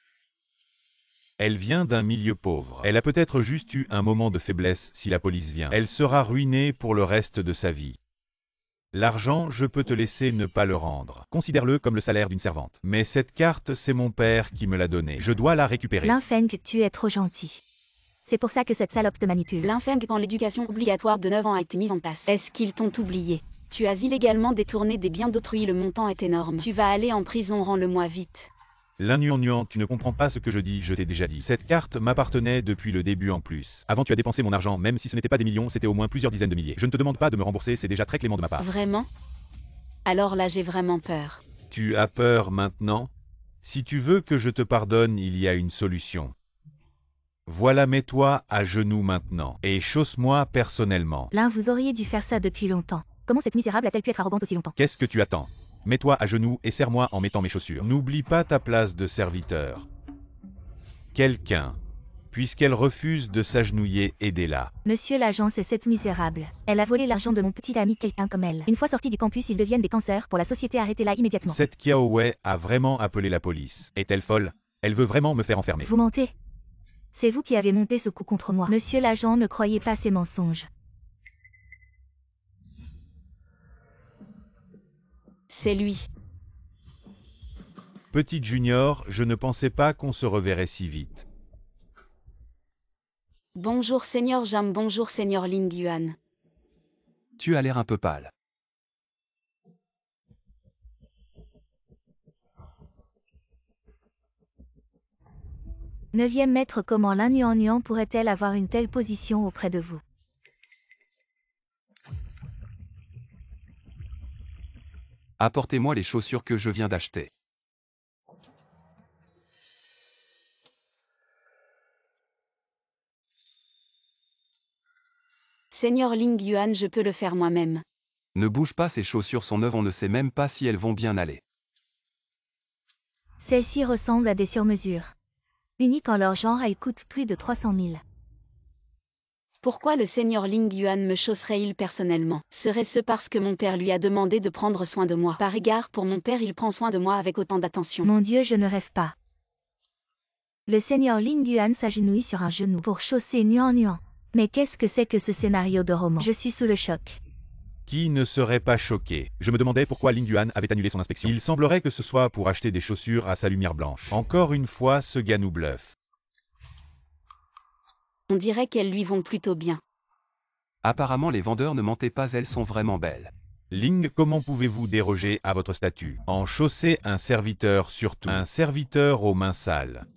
Elle vient d'un milieu pauvre. Elle a peut-être juste eu un moment de faiblesse si la police vient. Elle sera ruinée pour le reste de sa vie. L'argent, je peux te laisser ne pas le rendre. Considère-le comme le salaire d'une servante. Mais cette carte, c'est mon père qui me l'a donnée. Je dois la récupérer. Lin Feng, tu es trop gentil. C'est pour ça que cette salope te manipule. Lin Feng, quand l'éducation obligatoire de 9 ans a été mise en place, est-ce qu'ils t'ont oublié? Tu as illégalement détourné des biens d'autrui, le montant est énorme. Tu vas aller en prison, rends-le-moi vite. Lin Yuan, tu ne comprends pas ce que je dis, je t'ai déjà dit. Cette carte m'appartenait depuis le début en plus. Avant tu as dépensé mon argent, même si ce n'était pas des millions, c'était au moins plusieurs dizaines de milliers. Je ne te demande pas de me rembourser, c'est déjà très clément de ma part. Vraiment? Alors là j'ai vraiment peur. Tu as peur maintenant? Si tu veux que je te pardonne, il y a une solution. Voilà, mets-toi à genoux maintenant, et chausse-moi personnellement. Lin, vous auriez dû faire ça depuis longtemps. Comment cette misérable a-t-elle pu être arrogante aussi longtemps? Qu'est-ce que tu attends? Mets-toi à genoux et serre-moi en mettant mes chaussures. N'oublie pas ta place de serviteur. Quelqu'un, puisqu'elle refuse de s'agenouiller, aidez-la. Monsieur l'agent, c'est cette misérable. Elle a volé l'argent de mon petit ami, quelqu'un comme elle. Une fois sortis du campus, ils deviennent des cancers pour la société, arrêtez-la immédiatement. Cette Kiao Wei a vraiment appelé la police. Est-elle folle? Elle veut vraiment me faire enfermer. Vous mentez. C'est vous qui avez monté ce coup contre moi. Monsieur l'agent, ne croyez pas ces mensonges. C'est lui. Petite Junior, je ne pensais pas qu'on se reverrait si vite. Bonjour Seigneur Jam, bonjour Seigneur Ling Yuan. Tu as l'air un peu pâle. Neuvième maître, comment Lin Yuan pourrait-elle avoir une telle position auprès de vous? Apportez-moi les chaussures que je viens d'acheter. Seigneur Ling Yuan, je peux le faire moi-même. Ne bouge pas, ces chaussures sont neuves, on ne sait même pas si elles vont bien aller. Celles-ci ressemblent à des surmesures. Uniques en leur genre, elles coûtent plus de 300 000. Pourquoi le Seigneur Ling Yuan me chausserait-il personnellement? Serait-ce parce que mon père lui a demandé de prendre soin de moi? Par égard pour mon père, il prend soin de moi avec autant d'attention. Mon Dieu, je ne rêve pas. Le Seigneur Ling Yuan s'agenouille sur un genou pour chausser Yuan. Mais qu'est-ce que c'est que ce scénario de roman? Je suis sous le choc. Qui ne serait pas choqué? Je me demandais pourquoi Ling Yuan avait annulé son inspection. Il semblerait que ce soit pour acheter des chaussures à sa lumière blanche. Encore une fois, ce gars nous bluffe. On dirait qu'elles lui vont plutôt bien. Apparemment les vendeurs ne mentaient pas, elles sont vraiment belles. Ling, comment pouvez-vous déroger à votre statut? En chausser un serviteur surtout. Un serviteur aux mains sales.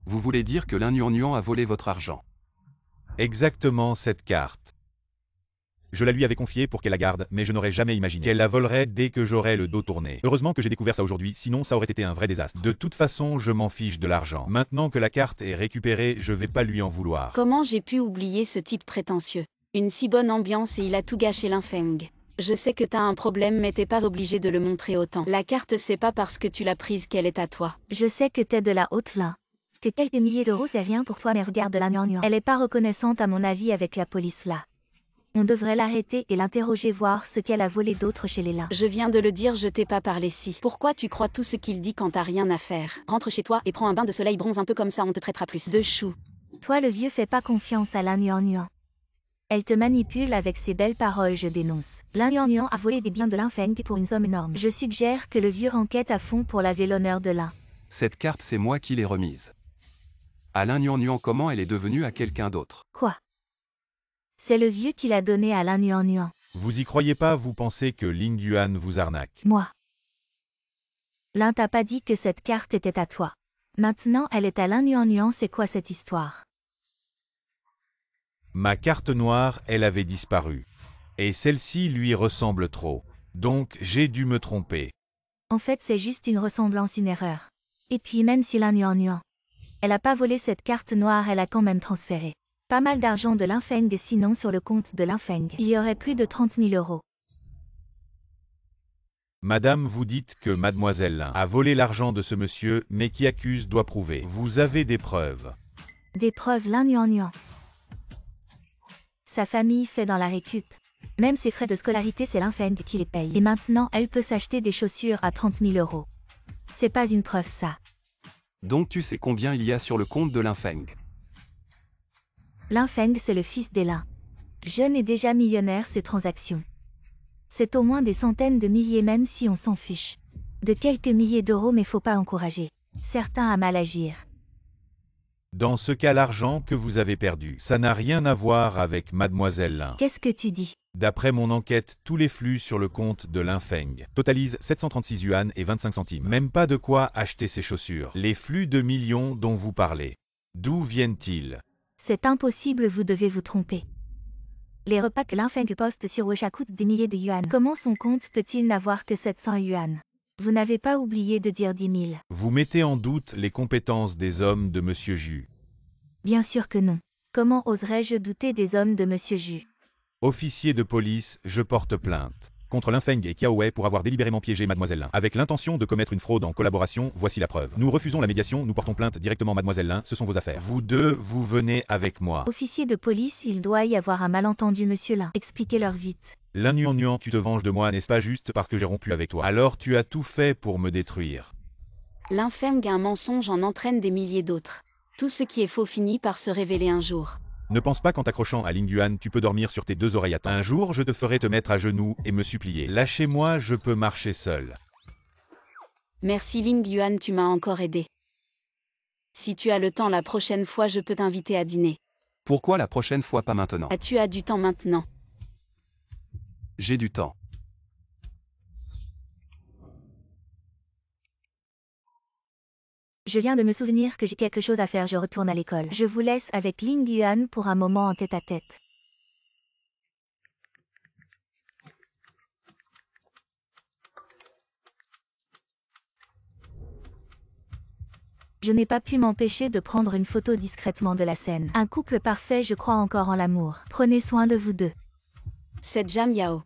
Vous voulez dire que Lin Yuan a volé votre argent? Exactement cette carte. Je la lui avais confiée pour qu'elle la garde, mais je n'aurais jamais imaginé qu'elle la volerait dès que j'aurais le dos tourné. Heureusement que j'ai découvert ça aujourd'hui, sinon ça aurait été un vrai désastre. De toute façon, je m'en fiche de l'argent. Maintenant que la carte est récupérée, je vais pas lui en vouloir. Comment j'ai pu oublier ce type prétentieux? Une si bonne ambiance et il a tout gâché, Lin Feng. Je sais que t'as un problème, mais t'es pas obligé de le montrer autant. La carte, c'est pas parce que tu l'as prise qu'elle est à toi. Je sais que t'es de la haute Lin. Que quelques milliers d'euros c'est rien pour toi, mais regarde Lin Yuan. Elle est pas reconnaissante à mon avis avec la police là. On devrait l'arrêter et l'interroger, voir ce qu'elle a volé d'autre chez les Lin. Je viens de le dire, je t'ai pas parlé si. Pourquoi tu crois tout ce qu'il dit quand t'as rien à faire? Rentre chez toi et prends un bain de soleil, bronze un peu, comme ça on te traitera plus de chou. Toi le vieux, fais pas confiance à Lin Yuan. Elle te manipule avec ses belles paroles, je dénonce. Lin Yuan a volé des biens de Lin Feng pour une somme énorme. Je suggère que le vieux enquête à fond pour laver l'honneur de Lin. Cette carte, c'est moi qui l'ai remise. À Lin Yuan, comment elle est devenue à quelqu'un d'autre? Quoi? C'est le vieux qui l'a donnée à Lin Yuan. Vous y croyez pas? Vous pensez que Ling Yuan vous arnaque? Moi. Lin t'a pas dit que cette carte était à toi. Maintenant elle est à Lin Yuan, c'est quoi cette histoire? Ma carte noire, elle avait disparu. Et celle-ci lui ressemble trop. Donc j'ai dû me tromper. En fait c'est juste une ressemblance, une erreur. Et puis même si Lin Yuan, elle a pas volé cette carte noire, elle a quand même transféré pas mal d'argent de Lin Feng, sinon sur le compte de Lin Feng, il y aurait plus de 30 000 euros. Madame, vous dites que mademoiselle Lin a volé l'argent de ce monsieur, mais qui accuse doit prouver. Vous avez des preuves? Des preuves, Lin Yuan. Sa famille fait dans la récup. Même ses frais de scolarité, c'est Linfeng qui les paye. Et maintenant, elle peut s'acheter des chaussures à 30 000 €. C'est pas une preuve ça. Donc tu sais combien il y a sur le compte de Linfeng. Linfeng, c'est le fils d'Elin. Jeune et déjà millionnaire, ses transactions. C'est au moins des centaines de milliers même si on s'en fiche. De quelques milliers d'euros, mais faut pas encourager certains à mal agir. Dans ce cas, l'argent que vous avez perdu, ça n'a rien à voir avec Mademoiselle Lin. Qu'est-ce que tu dis? D'après mon enquête, tous les flux sur le compte de Linfeng totalisent 736 yuan et 25 centimes. Même pas de quoi acheter ses chaussures. Les flux de millions dont vous parlez, d'où viennent-ils? C'est impossible, vous devez vous tromper. Les repas que Linfeng poste sur Wecha coûtent des milliers de yuan. Comment son compte peut-il n'avoir que 700 yuan? Vous n'avez pas oublié de dire 10 000. Vous mettez en doute les compétences des hommes de Monsieur Ju. Bien sûr que non. Comment oserais-je douter des hommes de Monsieur Ju? Officier de police, je porte plainte contre Linfeng et Kiao Wei pour avoir délibérément piégé Mademoiselle Lin. Avec l'intention de commettre une fraude en collaboration, voici la preuve. Nous refusons la médiation, nous portons plainte directement Mademoiselle Lin, ce sont vos affaires. Vous deux, vous venez avec moi. Officier de police, il doit y avoir un malentendu, monsieur Lin. Expliquez-leur vite. Lin Nuan, tu te venges de moi, n'est-ce pas, juste parce que j'ai rompu avec toi? Alors tu as tout fait pour me détruire. L'infême un mensonge en entraîne des milliers d'autres. Tout ce qui est faux finit par se révéler un jour. Ne pense pas qu'en t'accrochant à Ling Yuan, tu peux dormir sur tes deux oreilles à temps. Un jour, je te ferai te mettre à genoux et me supplier. Lâchez-moi, je peux marcher seul. Merci Ling Yuan, tu m'as encore aidé. Si tu as le temps la prochaine fois, je peux t'inviter à dîner. Pourquoi la prochaine fois pas maintenant? Tu as du temps maintenant. J'ai du temps. Je viens de me souvenir que j'ai quelque chose à faire, je retourne à l'école. Je vous laisse avec Ling Yuan pour un moment en tête-à-tête. Je n'ai pas pu m'empêcher de prendre une photo discrètement de la scène. Un couple parfait, je crois encore en l'amour. Prenez soin de vous deux. C'est Jam Yao.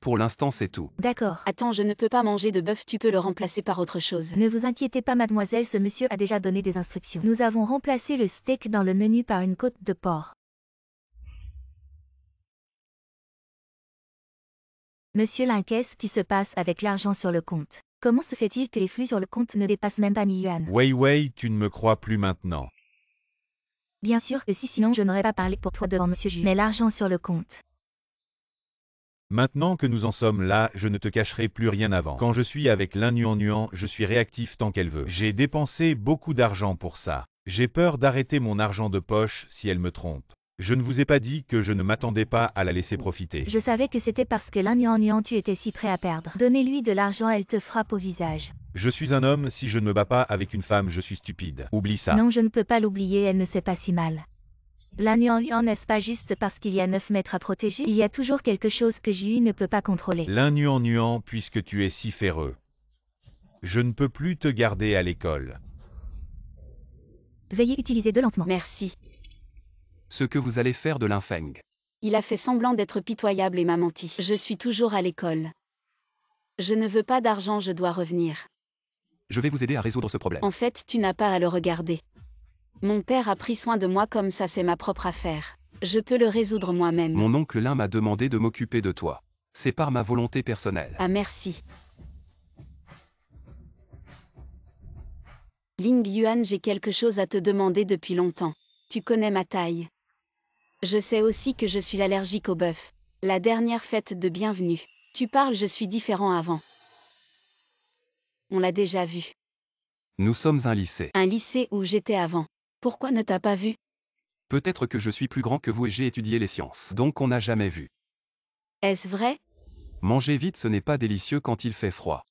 Pour l'instant c'est tout. D'accord. Attends, je ne peux pas manger de bœuf, tu peux le remplacer par autre chose. Ne vous inquiétez pas mademoiselle, ce monsieur a déjà donné des instructions. Nous avons remplacé le steak dans le menu par une côte de porc. Monsieur Lin, qu'est-ce qui se passe avec l'argent sur le compte? Comment se fait-il que les flux sur le compte ne dépassent même pas 1000 yuan? Wei Wei, tu ne me crois plus maintenant. Bien sûr que si, sinon je n'aurais pas parlé pour toi devant monsieur Ju. Mais l'argent sur le compte. Maintenant que nous en sommes là, je ne te cacherai plus rien avant. Quand je suis avec Lin Nuan, je suis réactif tant qu'elle veut. J'ai dépensé beaucoup d'argent pour ça. J'ai peur d'arrêter mon argent de poche si elle me trompe. Je ne vous ai pas dit que je ne m'attendais pas à la laisser profiter. Je savais que c'était parce que Lin Nuan, tu étais si prêt à perdre. Donnez-lui de l'argent, elle te frappe au visage. Je suis un homme, si je ne me bats pas avec une femme, je suis stupide. Oublie ça. Non, je ne peux pas l'oublier, elle ne sait pas si mal. Lin Nuan, n'est-ce pas juste parce qu'il y a 9 mètres à protéger? Il y a toujours quelque chose que Ju ne peut pas contrôler. Lin Nuan, puisque tu es si féreux. Je ne peux plus te garder à l'école. Veuillez utiliser de lentement. Merci. Ce que vous allez faire de Linfeng. Il a fait semblant d'être pitoyable et m'a menti. Je suis toujours à l'école. Je ne veux pas d'argent, je dois revenir. Je vais vous aider à résoudre ce problème. En fait, tu n'as pas à le regarder. Mon père a pris soin de moi comme ça, c'est ma propre affaire. Je peux le résoudre moi-même. Mon oncle Lin m'a demandé de m'occuper de toi. C'est par ma volonté personnelle. Ah merci. Ling Yuan, j'ai quelque chose à te demander depuis longtemps. Tu connais ma taille. Je sais aussi que je suis allergique au bœuf. La dernière fête de bienvenue. Tu parles, je suis différent avant. On l'a déjà vu. Nous sommes un lycée. Un lycée où j'étais avant. Pourquoi ne t'as pas vu? Peut-être que je suis plus grand que vous et j'ai étudié les sciences. Donc on n'a jamais vu. Est-ce vrai? Manger vite, ce n'est pas délicieux quand il fait froid.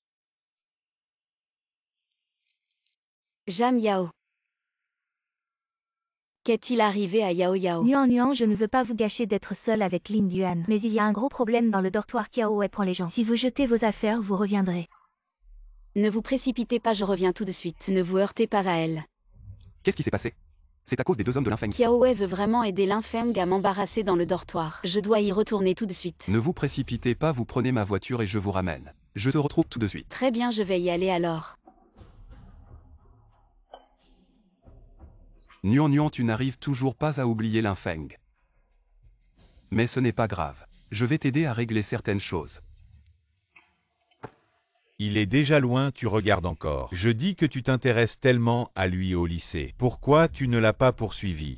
Jam Yao. Qu'est-il arrivé à Yao Yao? Nuan, je ne veux pas vous gâcher d'être seul avec Ling Yuan. Mais il y a un gros problème dans le dortoir. Kiao Wei prend les gens. Si vous jetez vos affaires, vous reviendrez. Ne vous précipitez pas, je reviens tout de suite. Ne vous heurtez pas à elle. Qu'est-ce qui s'est passé? C'est à cause des deux hommes de Linfeng. Kiao Wei veut vraiment aider Linfeng à m'embarrasser dans le dortoir. Je dois y retourner tout de suite. Ne vous précipitez pas, vous prenez ma voiture et je vous ramène. Je te retrouve tout de suite. Très bien, je vais y aller alors. Nuan, tu n'arrives toujours pas à oublier Linfeng. Mais ce n'est pas grave. Je vais t'aider à régler certaines choses. Il est déjà loin, tu regardes encore. Je dis que tu t'intéresses tellement à lui au lycée. Pourquoi tu ne l'as pas poursuivi?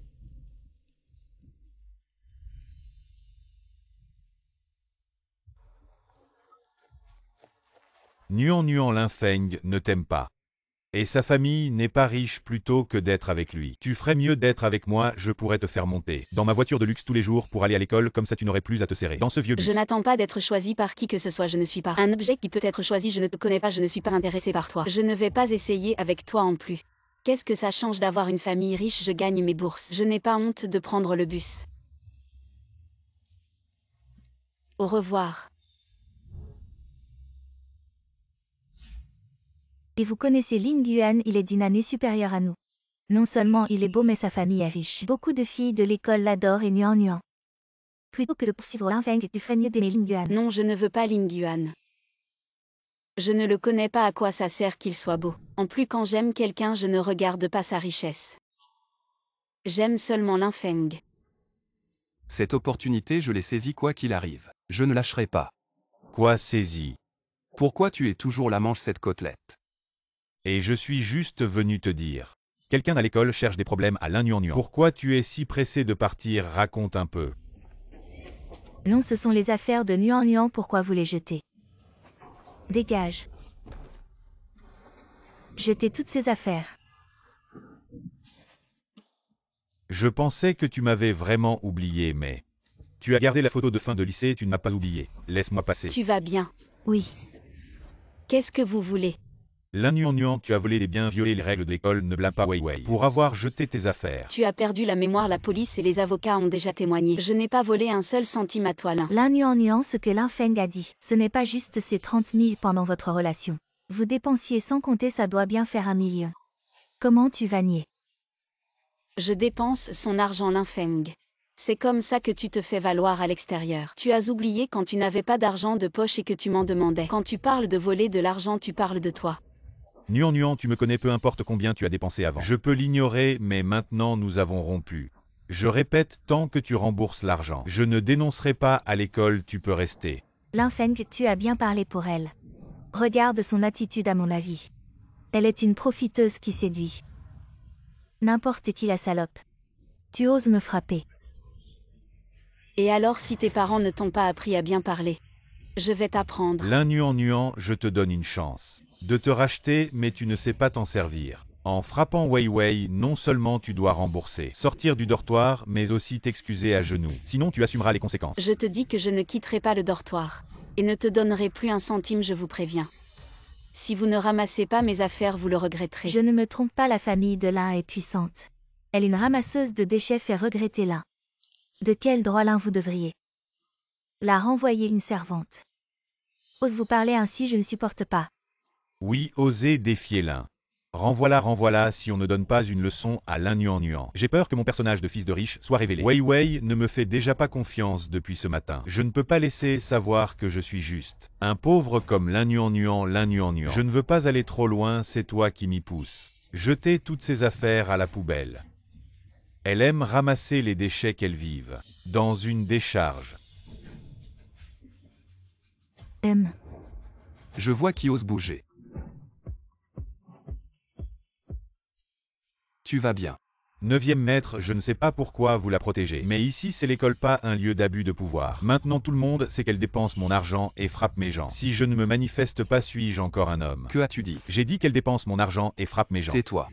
Nuan Linfeng ne t'aime pas. Et sa famille n'est pas riche plutôt que d'être avec lui. Tu ferais mieux d'être avec moi, je pourrais te faire monter dans ma voiture de luxe tous les jours pour aller à l'école, comme ça tu n'aurais plus à te serrer dans ce vieux bus. Je n'attends pas d'être choisi par qui que ce soit, je ne suis pas un objet qui peut être choisi, je ne te connais pas, je ne suis pas intéressé par toi. Je ne vais pas essayer avec toi en plus. Qu'est-ce que ça change d'avoir une famille riche, je gagne mes bourses. Je n'ai pas honte de prendre le bus. Au revoir. Et vous connaissez Ling Yuan, il est d'une année supérieure à nous. Non seulement il est beau mais sa famille est riche. Beaucoup de filles de l'école l'adorent et Nuan. Plutôt que de poursuivre Linfeng, tu ferais mieux d'aimer Ling Yuan. Non, je ne veux pas Ling Yuan. Je ne le connais pas, à quoi ça sert qu'il soit beau. En plus, quand j'aime quelqu'un, je ne regarde pas sa richesse. J'aime seulement Linfeng. Cette opportunité, je l'ai saisie quoi qu'il arrive. Je ne lâcherai pas. Quoi saisi? Pourquoi tu es toujours là, mange cette côtelette? Et je suis juste venu te dire. Quelqu'un à l'école cherche des problèmes à Nuan. Pourquoi tu es si pressé de partir? Raconte un peu. Non, ce sont les affaires de Nuan, pourquoi vous les jetez? Dégage. Jetez toutes ces affaires. Je pensais que tu m'avais vraiment oublié, mais... Tu as gardé la photo de fin de lycée, tu ne m'as pas oublié. Laisse-moi passer. Tu vas bien? Oui. Qu'est-ce que vous voulez? Nuan, tu as volé des biens, violé les règles de l'école, ne blâme pas Wei pour avoir jeté tes affaires. Tu as perdu la mémoire, la police et les avocats ont déjà témoigné. Je n'ai pas volé un seul centime à toi, Lin. Nuan, ce que Linfeng a dit, ce n'est pas juste ces 30 000 pendant votre relation. Vous dépensiez sans compter, ça doit bien faire 1 million. Comment tu vas nier? Je dépense son argent, Linfeng. C'est comme ça que tu te fais valoir à l'extérieur. Tu as oublié quand tu n'avais pas d'argent de poche et que tu m'en demandais. Quand tu parles de voler de l'argent, tu parles de toi. Nuan, tu me connais, peu importe combien tu as dépensé avant. Je peux l'ignorer, mais maintenant nous avons rompu. Je répète, tant que tu rembourses l'argent, je ne dénoncerai pas à l'école, tu peux rester. Linfeng, tu as bien parlé pour elle. Regarde son attitude à mon avis. Elle est une profiteuse qui séduit. N'importe qui, la salope. Tu oses me frapper. Et alors, si tes parents ne t'ont pas appris à bien parler? Je vais t'apprendre. Nuan, je te donne une chance de te racheter, mais tu ne sais pas t'en servir. En frappant Wei, non seulement tu dois rembourser, sortir du dortoir, mais aussi t'excuser à genoux. Sinon tu assumeras les conséquences. Je te dis que je ne quitterai pas le dortoir. Et ne te donnerai plus un centime, je vous préviens. Si vous ne ramassez pas mes affaires, vous le regretterez. Je ne me trompe pas, la famille de Lin est puissante. Elle, une ramasseuse de déchets, fait regretter Lin. De quel droit, Lin, vous devriez la renvoyer une servante? Ose vous parler ainsi, je ne supporte pas. Oui, oser défier Lin. Renvoie-la si on ne donne pas une leçon à Nuan. J'ai peur que mon personnage de fils de riche soit révélé. Wei ne me fait déjà pas confiance depuis ce matin. Je ne peux pas laisser savoir que je suis juste. Un pauvre comme Nuan. Je ne veux pas aller trop loin, c'est toi qui m'y pousse. Jetez toutes ces affaires à la poubelle. Elle aime ramasser les déchets qu'elle vive. Dans une décharge. Je vois qui ose bouger. Tu vas bien. 9e maître, je ne sais pas pourquoi vous la protégez, mais ici c'est l'école, pas un lieu d'abus de pouvoir. Maintenant tout le monde sait qu'elle dépense mon argent et frappe mes gens. Si je ne me manifeste pas, suis-je encore un homme? Que as-tu dit? J'ai dit qu'elle dépense mon argent et frappe mes gens. Tais-toi.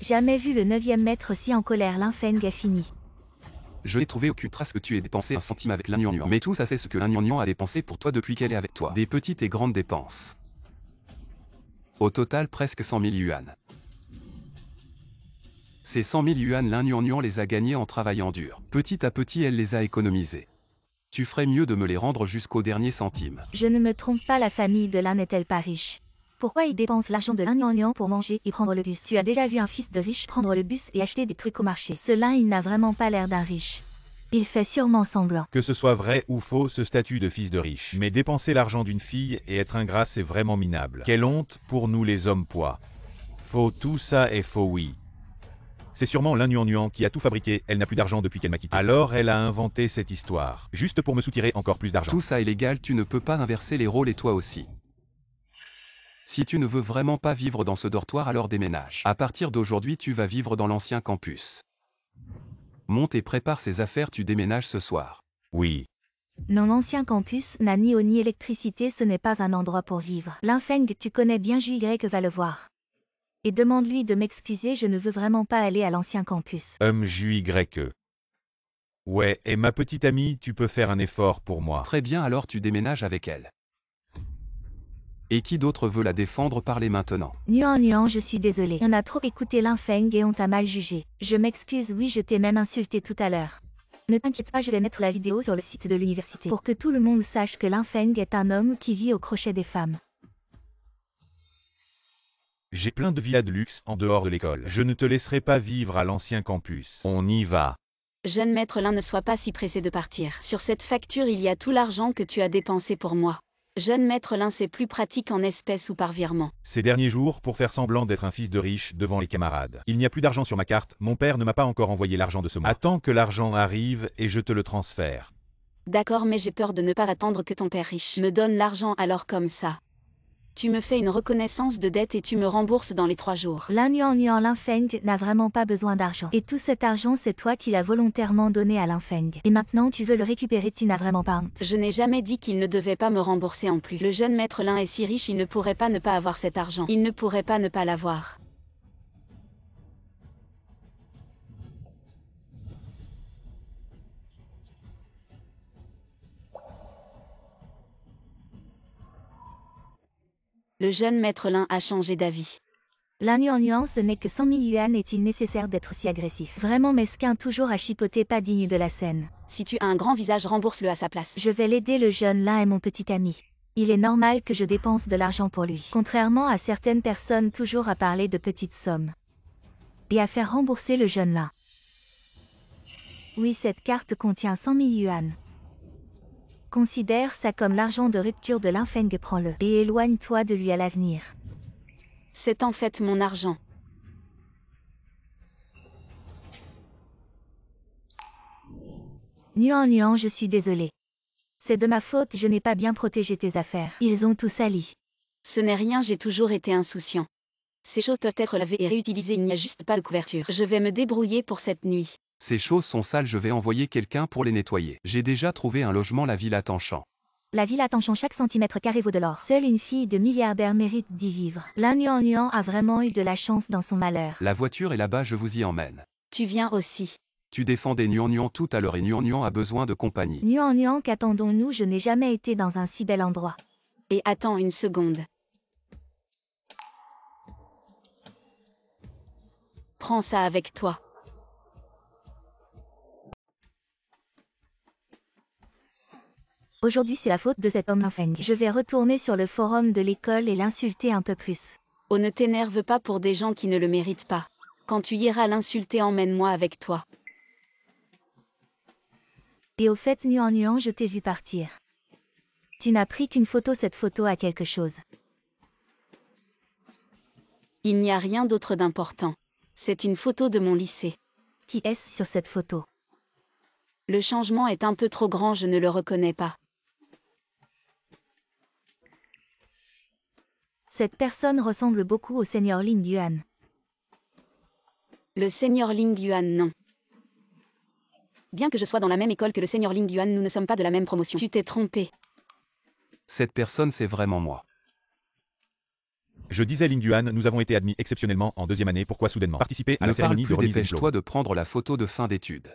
Jamais vu le 9e maître si en colère. Linfeng a fini. Je n'ai trouvé aucune trace que tu aies dépensé un centime avec Nuan. Mais tout ça, c'est ce que Nuan a dépensé pour toi depuis qu'elle est avec toi. Des petites et grandes dépenses. Au total, presque 100 000 yuan. Ces 100 000 yuan, Nuan les a gagnés en travaillant dur. Petit à petit, elle les a économisés. Tu ferais mieux de me les rendre jusqu'au dernier centime. Je ne me trompe pas, la famille de Lin n'est-elle pas riche? Pourquoi il dépense l'argent de Nuan pour manger et prendre le bus? Tu as déjà vu un fils de riche prendre le bus et acheter des trucs au marché? Ce Lin, il n'a vraiment pas l'air d'un riche. Il fait sûrement semblant. Que ce soit vrai ou faux, ce statut de fils de riche. Mais dépenser l'argent d'une fille et être ingrat, c'est vraiment minable. Quelle honte pour nous les hommes poids. Faux, tout ça est faux, oui. C'est sûrement Lin Nuan qui a tout fabriqué, elle n'a plus d'argent depuis qu'elle m'a quitté. Alors elle a inventé cette histoire, juste pour me soutirer encore plus d'argent. Tout ça est légal, tu ne peux pas inverser les rôles et toi aussi. Si tu ne veux vraiment pas vivre dans ce dortoir, alors déménage. À partir d'aujourd'hui, tu vas vivre dans l'ancien campus. Monte et prépare ses affaires, tu déménages ce soir. Oui. Non, l'ancien campus n'a ni eau ni électricité, ce n'est pas un endroit pour vivre. Linfeng, tu connais bien JY, va le voir. Et demande-lui de m'excuser, je ne veux vraiment pas aller à l'ancien campus. JY. Ouais, et ma petite amie, tu peux faire un effort pour moi. Très bien, alors tu déménages avec elle. Et qui d'autre veut la défendre? Parlez maintenant. Nuan, je suis désolée. On a trop écouté Linfeng et on t'a mal jugé. Je m'excuse, oui, je t'ai même insulté tout à l'heure. Ne t'inquiète pas, je vais mettre la vidéo sur le site de l'université pour que tout le monde sache que Linfeng est un homme qui vit au crochet des femmes. J'ai plein de villas de luxe en dehors de l'école. Je ne te laisserai pas vivre à l'ancien campus. On y va. Jeune maître Lin, ne sois pas si pressé de partir. Sur cette facture, il y a tout l'argent que tu as dépensé pour moi. Jeune maître Lin, c'est plus pratique en espèces ou par virement. Ces derniers jours, pour faire semblant d'être un fils de riche devant les camarades. Il n'y a plus d'argent sur ma carte, mon père ne m'a pas encore envoyé l'argent de ce mois. Attends que l'argent arrive et je te le transfère. D'accord, mais j'ai peur de ne pas attendre que ton père riche me donne l'argent alors comme ça. Tu me fais une reconnaissance de dette et tu me rembourses dans les 3 jours. Linfeng n'a vraiment pas besoin d'argent. Et tout cet argent, c'est toi qui l'as volontairement donné à Linfeng. Et maintenant tu veux le récupérer, tu n'as vraiment pas honte. Je n'ai jamais dit qu'il ne devait pas me rembourser en plus. Le jeune maître Lin est si riche, il ne pourrait pas ne pas avoir cet argent. Il ne pourrait pas ne pas l'avoir. Le jeune maître Lin a changé d'avis. Nuan, ce n'est que 100 000 yuan, est-il nécessaire d'être si agressif? Vraiment mesquin, toujours à chipoter, pas digne de la scène. Si tu as un grand visage, rembourse-le à sa place. Je vais l'aider, le jeune Lin est mon petit ami. Il est normal que je dépense de l'argent pour lui. Contrairement à certaines personnes toujours à parler de petites sommes. Et à faire rembourser le jeune Lin. Oui, cette carte contient 100 000 yuan. Considère ça comme l'argent de rupture de Linfeng, prends-le. Et éloigne-toi de lui à l'avenir. C'est en fait mon argent. Nuan, je suis désolée. C'est de ma faute, je n'ai pas bien protégé tes affaires. Ils ont tout sali. Ce n'est rien, j'ai toujours été insouciant. Ces choses peuvent être lavées et réutilisées, il n'y a juste pas de couverture. Je vais me débrouiller pour cette nuit. Ces choses sont sales, je vais envoyer quelqu'un pour les nettoyer. J'ai déjà trouvé un logement, la Villa Tanchant. La Villa Tanchant, chaque centimètre carré vaut de l'or. Seule une fille de milliardaire mérite d'y vivre. Nuan a vraiment eu de la chance dans son malheur. La voiture est là-bas, je vous y emmène. Tu viens aussi. Tu défendais Nuan tout à l'heure et Nuan a besoin de compagnie. Nuan, qu'attendons-nous? Je n'ai jamais été dans un si bel endroit. Et attends une seconde. Prends ça avec toi. Aujourd'hui c'est la faute de cet homme Linfeng. Je vais retourner sur le forum de l'école et l'insulter un peu plus. Oh, ne t'énerve pas pour des gens qui ne le méritent pas. Quand tu iras l'insulter, emmène-moi avec toi. Et au fait Nuan, je t'ai vu partir. Tu n'as pris qu'une photo, cette photo a quelque chose. Il n'y a rien d'autre d'important. C'est une photo de mon lycée. Qui est-ce sur cette photo? Le changement est un peu trop grand, je ne le reconnais pas. Cette personne ressemble beaucoup au seigneur Ling Yuan. Le seigneur Ling Yuan, non. Bien que je sois dans la même école que le seigneur Ling Yuan, nous ne sommes pas de la même promotion. Tu t'es trompé. Cette personne, c'est vraiment moi. Je disais Ling Yuan, nous avons été admis exceptionnellement en 2e année, pourquoi soudainement participer à la cérémonie de remise des diplômes? Dépêche-toi de prendre la photo de fin d'études.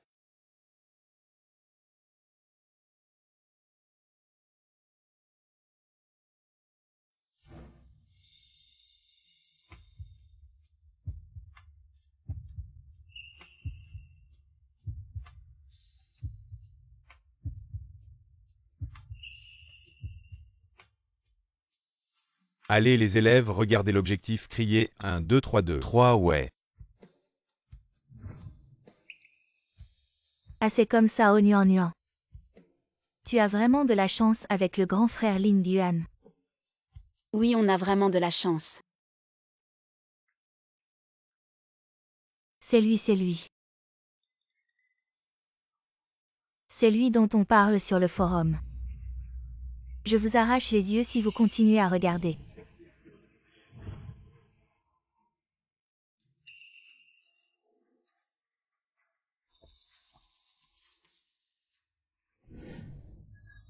Allez les élèves, regardez l'objectif, criez 1, 2, 3, 2. 3, ouais. Ah, c'est comme ça, oh Nuan. Tu as vraiment de la chance avec le grand frère Ling Yuan. Oui, on a vraiment de la chance. C'est lui, c'est lui. C'est lui dont on parle sur le forum. Je vous arrache les yeux si vous continuez à regarder.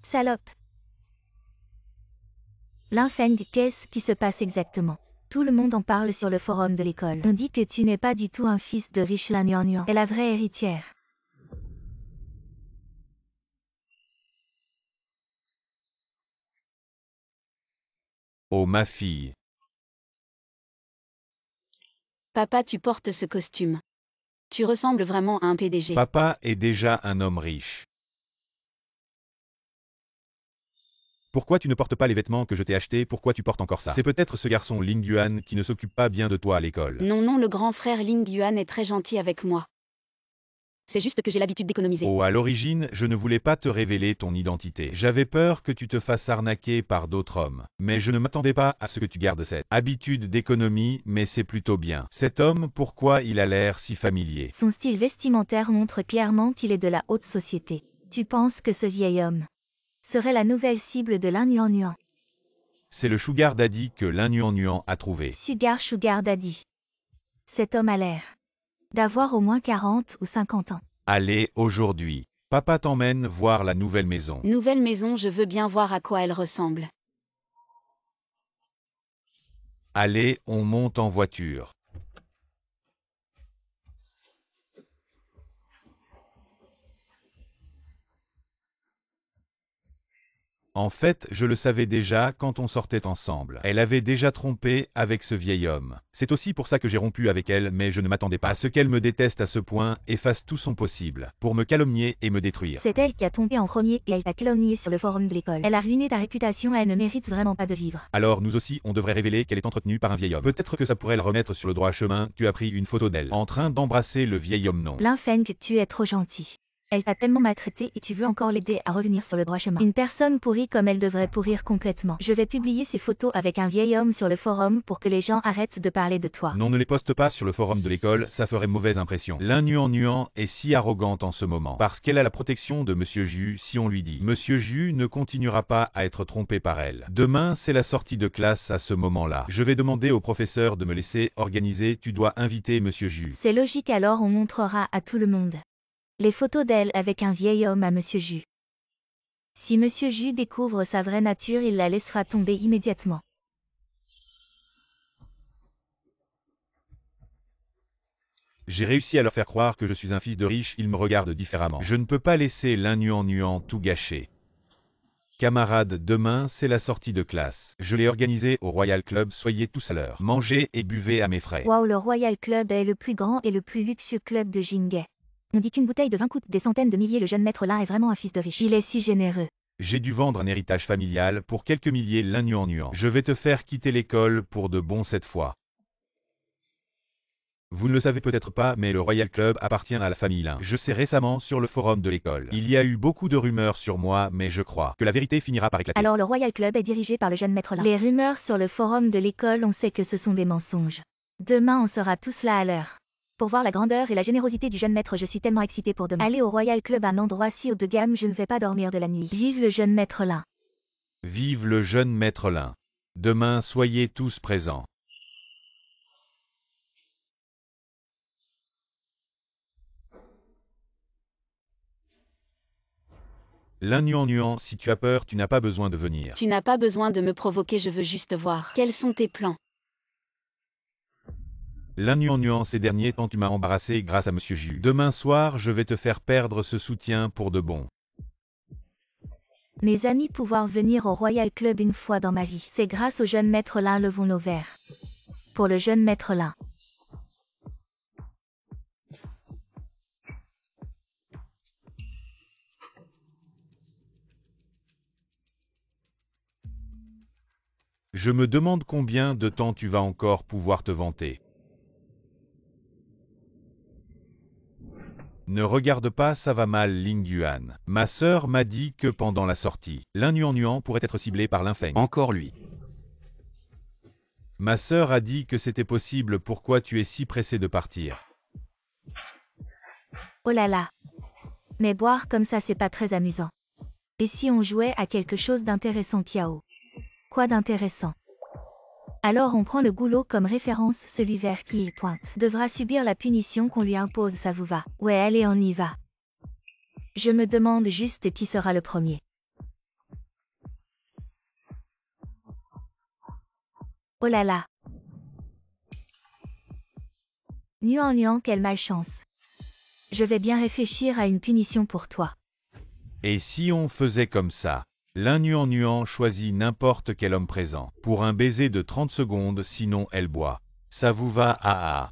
Salope. Linfeng, qu'est-ce qui se passe exactement? Tout le monde en parle sur le forum de l'école. On dit que tu n'es pas du tout un fils de riche Lan Yuanyuan. Elle la vraie héritière. Oh ma fille. Papa, tu portes ce costume. Tu ressembles vraiment à un PDG. Papa est déjà un homme riche. Pourquoi tu ne portes pas les vêtements que je t'ai achetés? Pourquoi tu portes encore ça? C'est peut-être ce garçon Ling Yuan qui ne s'occupe pas bien de toi à l'école. Non, non, le grand frère Ling Yuan est très gentil avec moi. C'est juste que j'ai l'habitude d'économiser. Oh, à l'origine, je ne voulais pas te révéler ton identité. J'avais peur que tu te fasses arnaquer par d'autres hommes. Mais je ne m'attendais pas à ce que tu gardes cette habitude d'économie, mais c'est plutôt bien. Cet homme, pourquoi il a l'air si familier? Son style vestimentaire montre clairement qu'il est de la haute société. Tu penses que ce vieil homme serait la nouvelle cible de Lan Yuanyuan? C'est le Sugar Daddy que Lan Yuanyuan a trouvé. Sugar Daddy. Cet homme a l'air d'avoir au moins 40 ou 50 ans. Allez, aujourd'hui. Papa t'emmène voir la nouvelle maison. Nouvelle maison, je veux bien voir à quoi elle ressemble. Allez, on monte en voiture. En fait, je le savais déjà quand on sortait ensemble. Elle avait déjà trompé avec ce vieil homme. C'est aussi pour ça que j'ai rompu avec elle, mais je ne m'attendais pas à ce qu'elle me déteste à ce point et fasse tout son possible pour me calomnier et me détruire. C'est elle qui a tombé en premier et elle t'a calomnié sur le forum de l'école. Elle a ruiné ta réputation et elle ne mérite vraiment pas de vivre. Alors nous aussi, on devrait révéler qu'elle est entretenue par un vieil homme. Peut-être que ça pourrait la remettre sur le droit chemin. Tu as pris une photo d'elle en train d'embrasser le vieil homme, non? Linfeng, tu es trop gentil. Elle t'a tellement maltraité et tu veux encore l'aider à revenir sur le droit chemin. Une personne pourrie comme elle devrait pourrir complètement. Je vais publier ces photos avec un vieil homme sur le forum pour que les gens arrêtent de parler de toi. Non, ne les poste pas sur le forum de l'école, ça ferait mauvaise impression. Lan Yuanyuan est si arrogante en ce moment, parce qu'elle a la protection de Monsieur Ju si on lui dit. Monsieur Ju ne continuera pas à être trompé par elle. Demain, c'est la sortie de classe à ce moment-là. Je vais demander au professeur de me laisser organiser, tu dois inviter Monsieur Ju. C'est logique, alors on montrera à tout le monde les photos d'elle avec un vieil homme à Monsieur Ju. Si Monsieur Ju découvre sa vraie nature, il la laissera tomber immédiatement. J'ai réussi à leur faire croire que je suis un fils de riche, ils me regardent différemment. Je ne peux pas laisser Lan Yuanyuan tout gâcher. Camarades, demain, c'est la sortie de classe. Je l'ai organisée au Royal Club, soyez tous à l'heure. Mangez et buvez à mes frais. Waouh, le Royal Club est le plus grand et le plus luxueux club de Jinghe. On dit qu'une bouteille de vin coûte des centaines de milliers. Le jeune maître Lin est vraiment un fils de riche. Il est si généreux. J'ai dû vendre un héritage familial pour quelques milliers Lan Yuanyuan. Je vais te faire quitter l'école pour de bon cette fois. Vous ne le savez peut-être pas, mais le Royal Club appartient à la famille Lin. Je sais récemment sur le forum de l'école. Il y a eu beaucoup de rumeurs sur moi, mais je crois que la vérité finira par éclater. Alors le Royal Club est dirigé par le jeune maître Lin. Les rumeurs sur le forum de l'école, on sait que ce sont des mensonges. Demain, on sera tous là à l'heure. Pour voir la grandeur et la générosité du jeune maître, je suis tellement excitée pour demain. Aller au Royal Club, un endroit si haut de gamme, je ne vais pas dormir de la nuit. Vive le jeune maître Lin. Vive le jeune maître Lin. Demain, soyez tous présents. Lan Yuanyuan, si tu as peur, tu n'as pas besoin de venir. Tu n'as pas besoin de me provoquer, je veux juste voir. Quels sont tes plans? Lan Yuanyuan, ces derniers temps tu m'as embarrassé grâce à Monsieur Ju. Demain soir, je vais te faire perdre ce soutien pour de bon. Mes amis, pouvoir venir au Royal Club une fois dans ma vie, c'est grâce au jeune maître Lin. Levons nos verres. Pour le jeune maître Lin. Je me demande combien de temps tu vas encore pouvoir te vanter. Ne regarde pas, ça va mal Ling Yuan. Ma sœur m'a dit que pendant la sortie, Lan Yuanyuan pourrait être ciblé par Linfeng. Encore lui. Ma sœur a dit que c'était possible, pourquoi tu es si pressé de partir? Oh là là. Mais boire comme ça c'est pas très amusant. Et si on jouait à quelque chose d'intéressant, Kiao? Quoi d'intéressant? Alors on prend le goulot comme référence, celui vers qui il pointe. Devra subir la punition qu'on lui impose, ça vous va? Ouais, allez, on y va. Je me demande juste qui sera le premier. Oh là là. Nuan, quelle malchance. Je vais bien réfléchir à une punition pour toi. Et si on faisait comme ça? L'un Nuan choisit n'importe quel homme présent. Pour un baiser de 30 secondes, sinon elle boit. Ça vous va? Ah.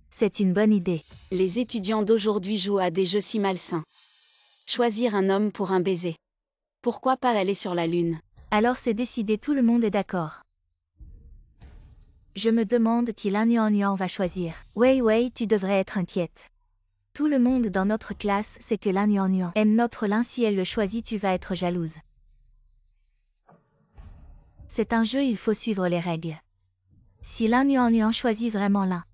C'est une bonne idée. Les étudiants d'aujourd'hui jouent à des jeux si malsains. Choisir un homme pour un baiser. Pourquoi pas aller sur la lune? Alors c'est décidé, tout le monde est d'accord. Je me demande qui l'un Nuan va choisir. Wei, tu devrais être inquiète. Tout le monde dans notre classe sait que l'un Nuan aime notre Lin, si elle le choisit tu vas être jalouse. C'est un jeu, il faut suivre les règles. Si l'un Nuan choisit vraiment l'un,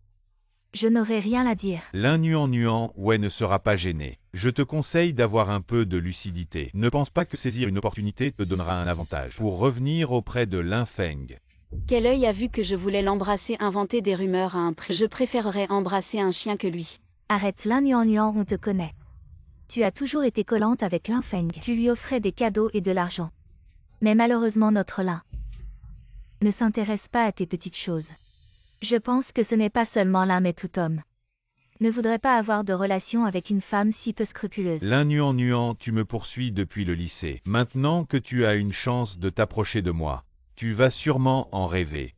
je n'aurai rien à dire. L'un Nuan, ouais, ne sera pas gêné. Je te conseille d'avoir un peu de lucidité. Ne pense pas que saisir une opportunité te donnera un avantage. Pour revenir auprès de Lin Feng. Quel œil a vu que je voulais l'embrasser, inventer des rumeurs à un prix? Je préférerais embrasser un chien que lui. Arrête l'un Nuan, on te connaît. Tu as toujours été collante avec Lin Feng. Tu lui offrais des cadeaux et de l'argent. Mais malheureusement notre Lin ne s'intéresse pas à tes petites choses. Je pense que ce n'est pas seulement l'un mais tout homme ne voudrait pas avoir de relation avec une femme si peu scrupuleuse. L'un Nuan, tu me poursuis depuis le lycée. Maintenant que tu as une chance de t'approcher de moi, tu vas sûrement en rêver.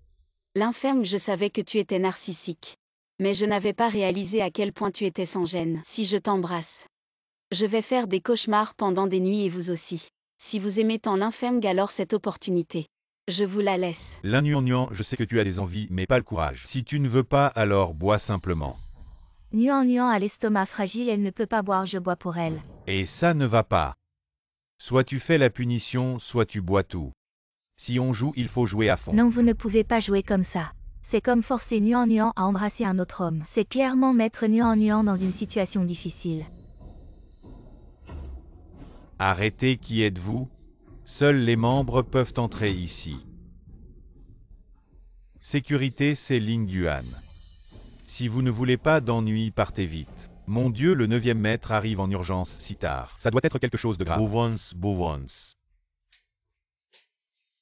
L'inferne, je savais que tu étais narcissique. Mais je n'avais pas réalisé à quel point tu étais sans gêne. Si je t'embrasse, je vais faire des cauchemars pendant des nuits, et vous aussi. Si vous aimez tant l'inferne, alors cette opportunité, je vous la laisse. L'un Nuan, je sais que tu as des envies, mais pas le courage. Si tu ne veux pas, alors bois simplement. Nuan a l'estomac fragile, elle ne peut pas boire, je bois pour elle. Et ça ne va pas. Soit tu fais la punition, soit tu bois tout. Si on joue, il faut jouer à fond. Non, vous ne pouvez pas jouer comme ça. C'est comme forcer Nuan à embrasser un autre homme. C'est clairement mettre Nuan dans une situation difficile. Arrêtez, qui êtes-vous? Seuls les membres peuvent entrer ici. Sécurité, c'est Ling Yuan. Si vous ne voulez pas d'ennui, partez vite. Mon Dieu, le 9e maître arrive en urgence si tard. Ça doit être quelque chose de grave. Bouvons.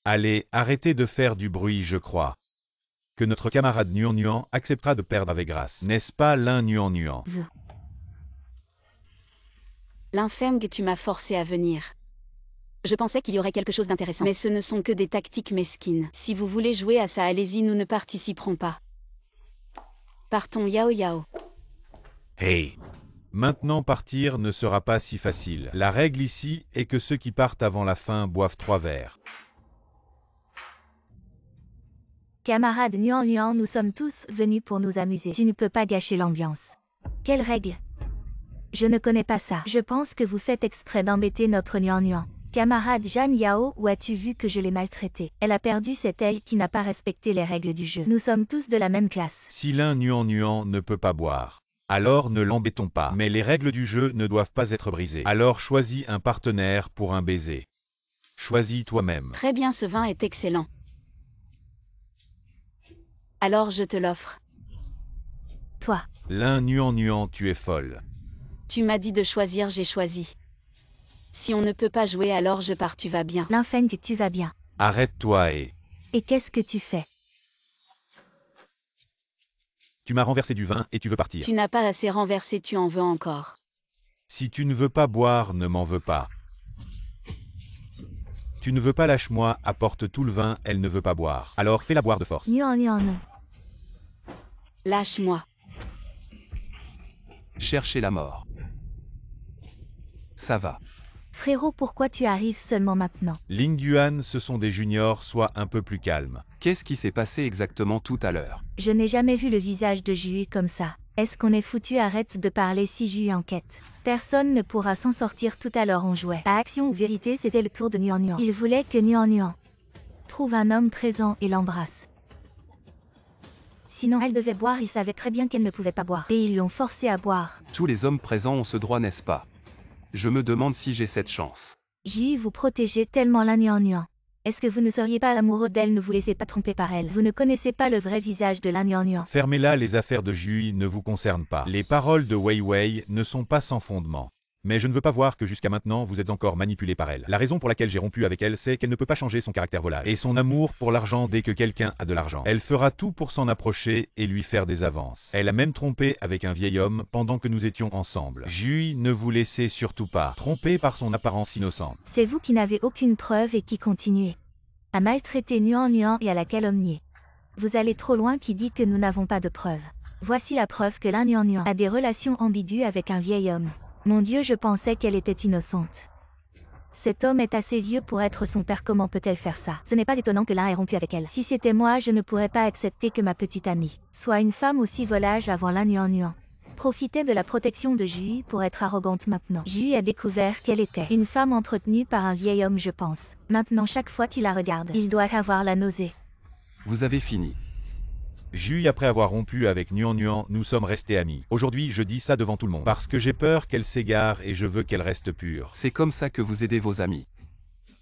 Allez, arrêtez de faire du bruit, je crois que notre camarade Nuan acceptera de perdre avec grâce. N'est-ce pas l'un Nuan? L'inferne, tu m'as forcé à venir. Je pensais qu'il y aurait quelque chose d'intéressant. Mais ce ne sont que des tactiques mesquines. Si vous voulez jouer à ça, allez-y, nous ne participerons pas. Partons, Yao. Hey! Maintenant partir ne sera pas si facile. La règle ici est que ceux qui partent avant la fin boivent 3 verres. Camarade Nuan, nous sommes tous venus pour nous amuser. Tu ne peux pas gâcher l'ambiance. Quelle règle? Je ne connais pas ça. Je pense que vous faites exprès d'embêter notre Nuan. Camarade Jeanne Yao, où as-tu vu que je l'ai maltraitée? Elle a perdu, c'est elle qui n'a pas respecté les règles du jeu. Nous sommes tous de la même classe. Si l'un Nuan ne peut pas boire, alors ne l'embêtons pas. Mais les règles du jeu ne doivent pas être brisées. Alors choisis un partenaire pour un baiser. Choisis toi-même. Très bien, ce vin est excellent. Alors je te l'offre. Toi. L'un Nuan, tu es folle. Tu m'as dit de choisir, j'ai choisi. Si on ne peut pas jouer, alors je pars, tu vas bien. Lin Feng, tu vas bien. Arrête-toi et... Et qu'est-ce que tu fais? Tu m'as renversé du vin et tu veux partir. Tu n'as pas assez renversé, tu en veux encore. Si tu ne veux pas boire, ne m'en veux pas. Tu ne veux pas, lâche-moi, apporte tout le vin, elle ne veut pas boire. Alors fais-la boire de force. Nuan, non. Lâche-moi. Cherchez la mort. Ça va. Frérot, pourquoi tu arrives seulement maintenant? Ling Yuan, ce sont des juniors, sois un peu plus calme. Qu'est-ce qui s'est passé exactement tout à l'heure? Je n'ai jamais vu le visage de Jui comme ça. Est-ce qu'on est foutu? Arrête de parler si Jui enquête. Personne ne pourra s'en sortir, tout à l'heure on jouait. À action ou vérité, c'était le tour de Nuan. Il voulait que Nuan trouve un homme présent et l'embrasse. Sinon elle devait boire, il savait très bien qu'elle ne pouvait pas boire. Et ils l'ont forcé à boire. Tous les hommes présents ont ce droit, n'est-ce pas? Je me demande si j'ai cette chance. Ji, vous protégez tellement la Nian. Est-ce que vous ne seriez pas amoureux d'elle? Ne vous laissez pas tromper par elle. Vous ne connaissez pas le vrai visage de la Nian. Fermez-la, les affaires de Jui ne vous concernent pas. Les paroles de Wei Wei ne sont pas sans fondement. Mais je ne veux pas voir que jusqu'à maintenant vous êtes encore manipulé par elle. La raison pour laquelle j'ai rompu avec elle, c'est qu'elle ne peut pas changer son caractère volage et son amour pour l'argent dès que quelqu'un a de l'argent. Elle fera tout pour s'en approcher et lui faire des avances. Elle a même trompé avec un vieil homme pendant que nous étions ensemble. Jui, ne vous laissez surtout pas tromper par son apparence innocente. C'est vous qui n'avez aucune preuve et qui continuez à maltraiter Nian et à la calomnier. Vous allez trop loin qui dit que nous n'avons pas de preuves. Voici la preuve que la Nian a des relations ambiguës avec un vieil homme. Mon Dieu, je pensais qu'elle était innocente. Cet homme est assez vieux pour être son père, comment peut-elle faire ça? Ce n'est pas étonnant que l'un ait rompu avec elle. Si c'était moi, je ne pourrais pas accepter que ma petite amie soit une femme aussi volage avant la Nian. Profitez de la protection de Jui pour être arrogante maintenant. Jui a découvert qu'elle était une femme entretenue par un vieil homme, je pense. Maintenant, chaque fois qu'il la regarde, il doit avoir la nausée. Vous avez fini. Jui, après avoir rompu avec Nian, nous sommes restés amis. Aujourd'hui, je dis ça devant tout le monde, parce que j'ai peur qu'elle s'égare et je veux qu'elle reste pure. C'est comme ça que vous aidez vos amis.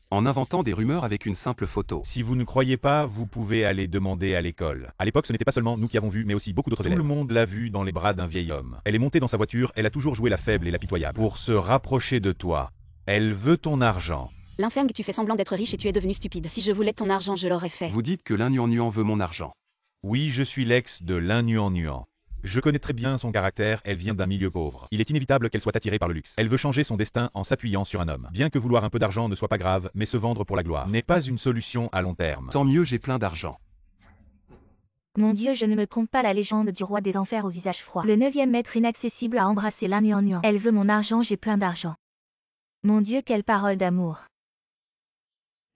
En inventant des rumeurs avec une simple photo. Si vous ne croyez pas, vous pouvez aller demander à l'école. À l'époque, ce n'était pas seulement nous qui avons vu, mais aussi beaucoup d'autres élèves. Tout le monde l'a vue dans les bras d'un vieil homme. Elle est montée dans sa voiture, elle a toujours joué la faible et la pitoyable. Pour se rapprocher de toi. Elle veut ton argent. L'infeng, tu fais semblant d'être riche et tu es devenu stupide. Si je voulais ton argent, je l'aurais fait. Vous dites que l'un Nian veut mon argent. Oui, je suis l'ex de Lin Nian. Je connais très bien son caractère, elle vient d'un milieu pauvre. Il est inévitable qu'elle soit attirée par le luxe. Elle veut changer son destin en s'appuyant sur un homme. Bien que vouloir un peu d'argent ne soit pas grave, mais se vendre pour la gloire n'est pas une solution à long terme. Tant mieux, j'ai plein d'argent. Mon Dieu, je ne me trompe pas, la légende du roi des enfers au visage froid. Le 9e maître inaccessible a embrassé la Nian. Elle veut mon argent, j'ai plein d'argent. Mon Dieu, quelle parole d'amour.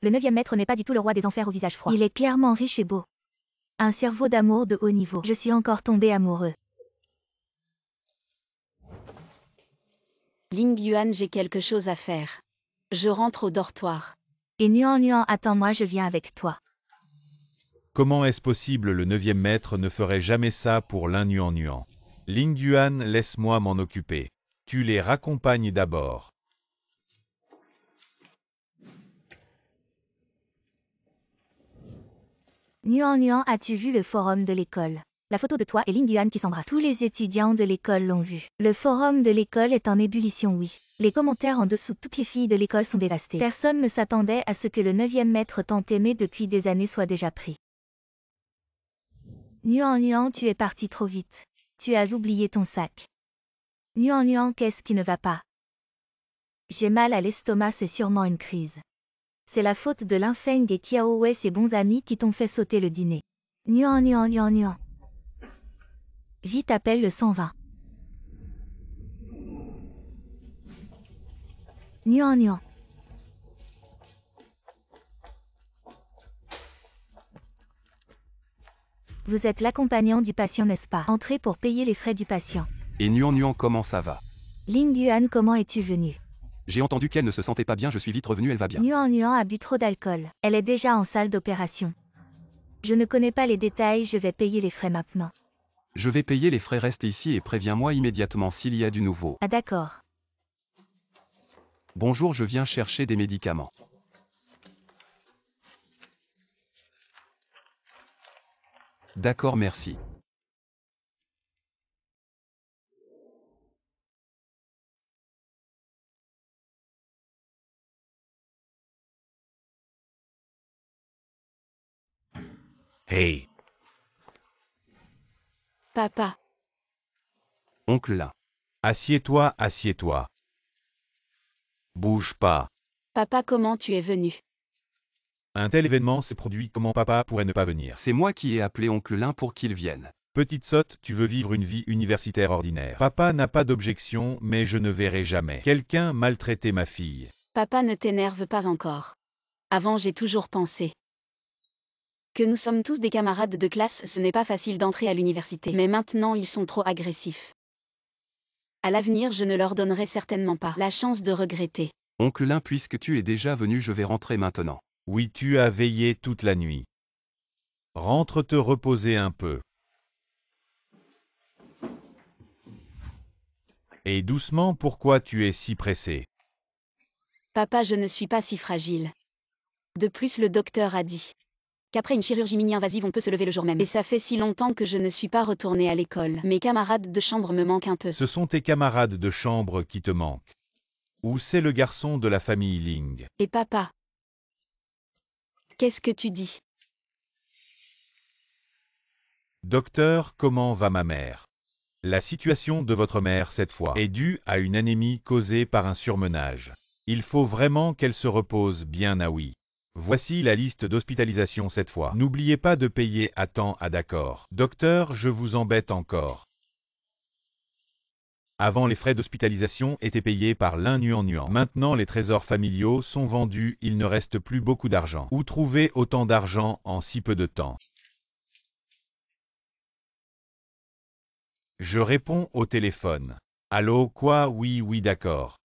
Le 9e maître n'est pas du tout le roi des enfers au visage froid. Il est clairement riche et beau. Un cerveau d'amour de haut niveau. Je suis encore tombé amoureux. Ling Yuan, j'ai quelque chose à faire. Je rentre au dortoir. Et Nian, attends-moi, je viens avec toi. Comment est-ce possible? Le 9e maître ne ferait jamais ça pour Lin Nian. Ling Yuan, laisse-moi m'en occuper. Tu les raccompagnes d'abord. Nian, as-tu vu le forum de l'école? La photo de toi et Ling Yuan qui s'embrassent. Tous les étudiants de l'école l'ont vu. Le forum de l'école est en ébullition, oui. Les commentaires en dessous, toutes les filles de l'école sont dévastées. Personne ne s'attendait à ce que le 9e maître tant aimé depuis des années soit déjà pris. Nian, tu es parti trop vite. Tu as oublié ton sac. Nian, qu'est-ce qui ne va pas? J'ai mal à l'estomac, c'est sûrement une crise. C'est la faute de Linfeng et Qiao Wei, ses bons amis qui t'ont fait sauter le dîner. Nian. Vite, appelle le 120. Nian. Vous êtes l'accompagnant du patient, n'est-ce pas? Entrez pour payer les frais du patient. Et Nian, comment ça va? Ling Yuan, comment es-tu venu? J'ai entendu qu'elle ne se sentait pas bien, je suis vite revenu, elle va bien. Nian a bu trop d'alcool. Elle est déjà en salle d'opération. Je ne connais pas les détails, je vais payer les frais maintenant. Je vais payer les frais, reste ici et préviens-moi immédiatement s'il y a du nouveau. Ah d'accord. Bonjour, je viens chercher des médicaments. D'accord, merci. Hey! Papa. Oncle Lin. Assieds-toi. Bouge pas. Papa, comment tu es venu? Un tel événement s'est produit, comment papa pourrait ne pas venir? C'est moi qui ai appelé oncle Lin pour qu'il vienne. Petite sotte, tu veux vivre une vie universitaire ordinaire. Papa n'a pas d'objection, mais je ne verrai jamais quelqu'un maltraiter ma fille. Papa, ne t'énerve pas encore. Avant, j'ai toujours pensé que nous sommes tous des camarades de classe, ce n'est pas facile d'entrer à l'université. Mais maintenant, ils sont trop agressifs. À l'avenir, je ne leur donnerai certainement pas la chance de regretter. Oncle Lin, puisque tu es déjà venu, je vais rentrer maintenant. Oui, tu as veillé toute la nuit. Rentre te reposer un peu. Et doucement, pourquoi tu es si pressé? Papa, je ne suis pas si fragile. De plus, le docteur a dit qu'après une chirurgie mini-invasive, on peut se lever le jour même. Et ça fait si longtemps que je ne suis pas retournée à l'école. Mes camarades de chambre me manquent un peu. Ce sont tes camarades de chambre qui te manquent. Ou c'est le garçon de la famille Ling? Et papa, qu'est-ce que tu dis? Docteur, comment va ma mère? La situation de votre mère cette fois est due à une anémie causée par un surmenage. Il faut vraiment qu'elle se repose bien, ah oui. Voici la liste d'hospitalisation cette fois. N'oubliez pas de payer à temps, ah d'accord. Docteur, je vous embête encore. Avant, les frais d'hospitalisation étaient payés par l'un nuan. Maintenant, les trésors familiaux sont vendus, il ne reste plus beaucoup d'argent. Où trouver autant d'argent en si peu de temps? Je réponds au téléphone. Allô, quoi? Oui, d'accord.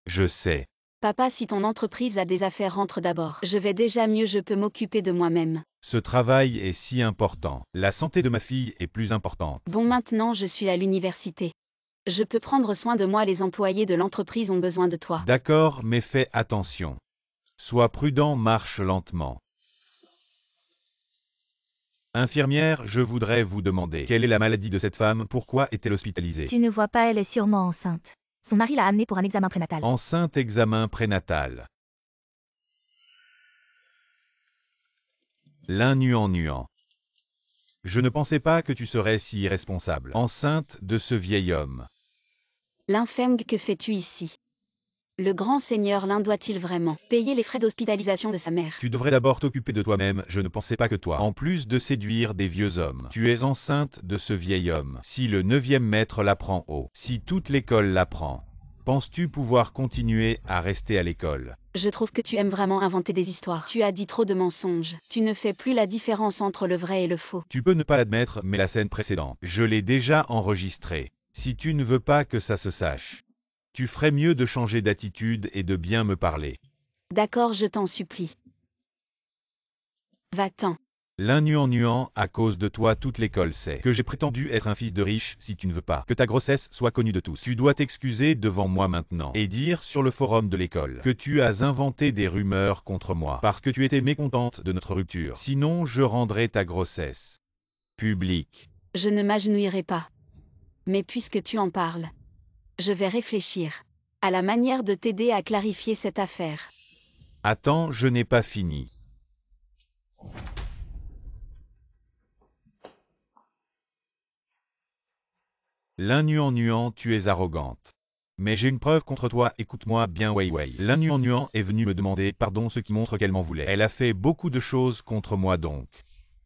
Je sais. Papa, si ton entreprise a des affaires, rentre d'abord. Je vais déjà mieux, je peux m'occuper de moi-même. Ce travail est si important. La santé de ma fille est plus importante. Bon, maintenant je suis à l'université. Je peux prendre soin de moi, les employés de l'entreprise ont besoin de toi. D'accord, mais fais attention. Sois prudent, marche lentement. Infirmière, je voudrais vous demander, quelle est la maladie de cette femme? Pourquoi est-elle hospitalisée? Tu ne vois pas, elle est sûrement enceinte. Son mari l'a amenée pour un examen prénatal. Enceinte, examen prénatal. L'un nuan. Je ne pensais pas que tu serais si irresponsable. Enceinte de ce vieil homme. L'infême, que fais-tu ici? Le grand seigneur Lin doit-il vraiment payer les frais d'hospitalisation de sa mère? Tu devrais d'abord t'occuper de toi-même, je ne pensais pas que toi. En plus de séduire des vieux hommes, tu es enceinte de ce vieil homme. Si le 9e maître l'apprend, si toute l'école l'apprend, penses-tu pouvoir continuer à rester à l'école? Je trouve que tu aimes vraiment inventer des histoires. Tu as dit trop de mensonges. Tu ne fais plus la différence entre le vrai et le faux. Tu peux ne pas l'admettre, mais la scène précédente, je l'ai déjà enregistrée. Si tu ne veux pas que ça se sache, tu ferais mieux de changer d'attitude et de bien me parler. D'accord, je t'en supplie. Va-t'en. L'un nuan, à cause de toi toute l'école sait que j'ai prétendu être un fils de riche. Si tu ne veux pas que ta grossesse soit connue de tous, tu dois t'excuser devant moi maintenant et dire sur le forum de l'école que tu as inventé des rumeurs contre moi parce que tu étais mécontente de notre rupture. Sinon, je rendrai ta grossesse publique. Je ne m'agenouillerai pas. Mais puisque tu en parles, je vais réfléchir à la manière de t'aider à clarifier cette affaire. Attends, je n'ai pas fini. L'un nuan, tu es arrogante. Mais j'ai une preuve contre toi, écoute-moi bien, Wei. L'un nuan est venue me demander pardon, ce qui montre qu'elle m'en voulait. Elle a fait beaucoup de choses contre moi donc.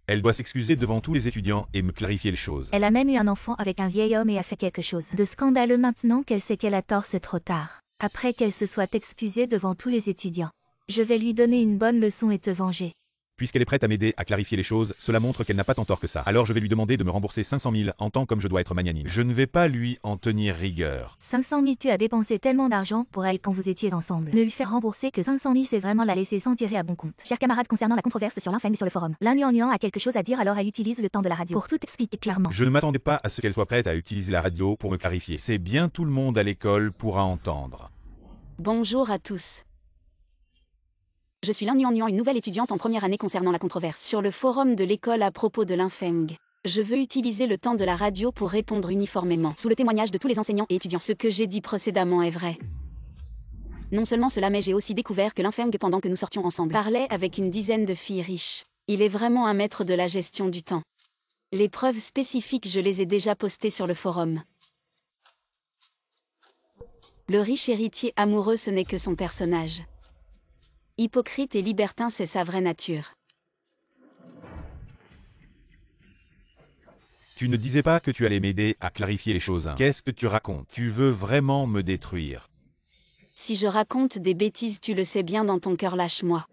Elle doit s'excuser devant tous les étudiants et me clarifier les choses. Elle a même eu un enfant avec un vieil homme et a fait quelque chose de scandaleux. Maintenant qu'elle sait qu'elle a tort, c'est trop tard. Après qu'elle se soit excusée devant tous les étudiants, je vais lui donner une bonne leçon et te venger. Puisqu'elle est prête à m'aider à clarifier les choses, cela montre qu'elle n'a pas tant tort que ça. Alors je vais lui demander de me rembourser 500 000 en tant comme je dois être magnanime. Je ne vais pas lui en tenir rigueur. 500 000, tu as dépensé tellement d'argent pour elle quand vous étiez ensemble. Ne lui faire rembourser que 500 000, c'est vraiment la laisser s'en tirer à bon compte. Chers camarades, concernant la controverse sur l'infâme sur le forum, l'un nuan a quelque chose à dire, alors elle utilise le temps de la radio pour tout expliquer clairement. Je ne m'attendais pas à ce qu'elle soit prête à utiliser la radio pour me clarifier. C'est bien, tout le monde à l'école pourra entendre. Bonjour à tous. Je suis Lin Nuan, une nouvelle étudiante en première année concernant la controverse sur le forum de l'école à propos de l'infême. Je veux utiliser le temps de la radio pour répondre uniformément, sous le témoignage de tous les enseignants et étudiants. Ce que j'ai dit précédemment est vrai. Non seulement cela, mais j'ai aussi découvert que l'infême, pendant que nous sortions ensemble, parlait avec une dizaine de filles riches. Il est vraiment un maître de la gestion du temps. Les preuves spécifiques, je les ai déjà postées sur le forum. Le riche héritier amoureux, ce n'est que son personnage. Hypocrite et libertin, c'est sa vraie nature. Tu ne disais pas que tu allais m'aider à clarifier les choses. Qu'est-ce que tu racontes? Tu veux vraiment me détruire? Si je raconte des bêtises, tu le sais bien dans ton cœur, lâche-moi.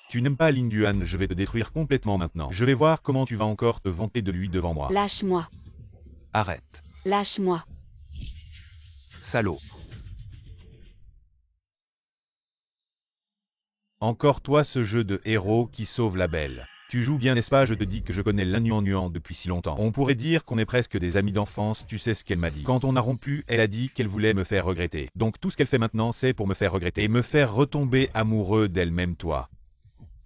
Tu n'aimes pas Ling Yuan, je vais te détruire complètement maintenant. Je vais voir comment tu vas encore te vanter de lui devant moi. Lâche-moi. Arrête. Lâche-moi. Salaud. Encore toi, ce jeu de héros qui sauve la belle. Tu joues bien, n'est-ce pas? Je te dis que je connais Lin Yuan depuis si longtemps. On pourrait dire qu'on est presque des amis d'enfance, tu sais ce qu'elle m'a dit. Quand on a rompu, elle a dit qu'elle voulait me faire regretter. Donc tout ce qu'elle fait maintenant, c'est pour me faire regretter et me faire retomber amoureux d'elle-même, toi.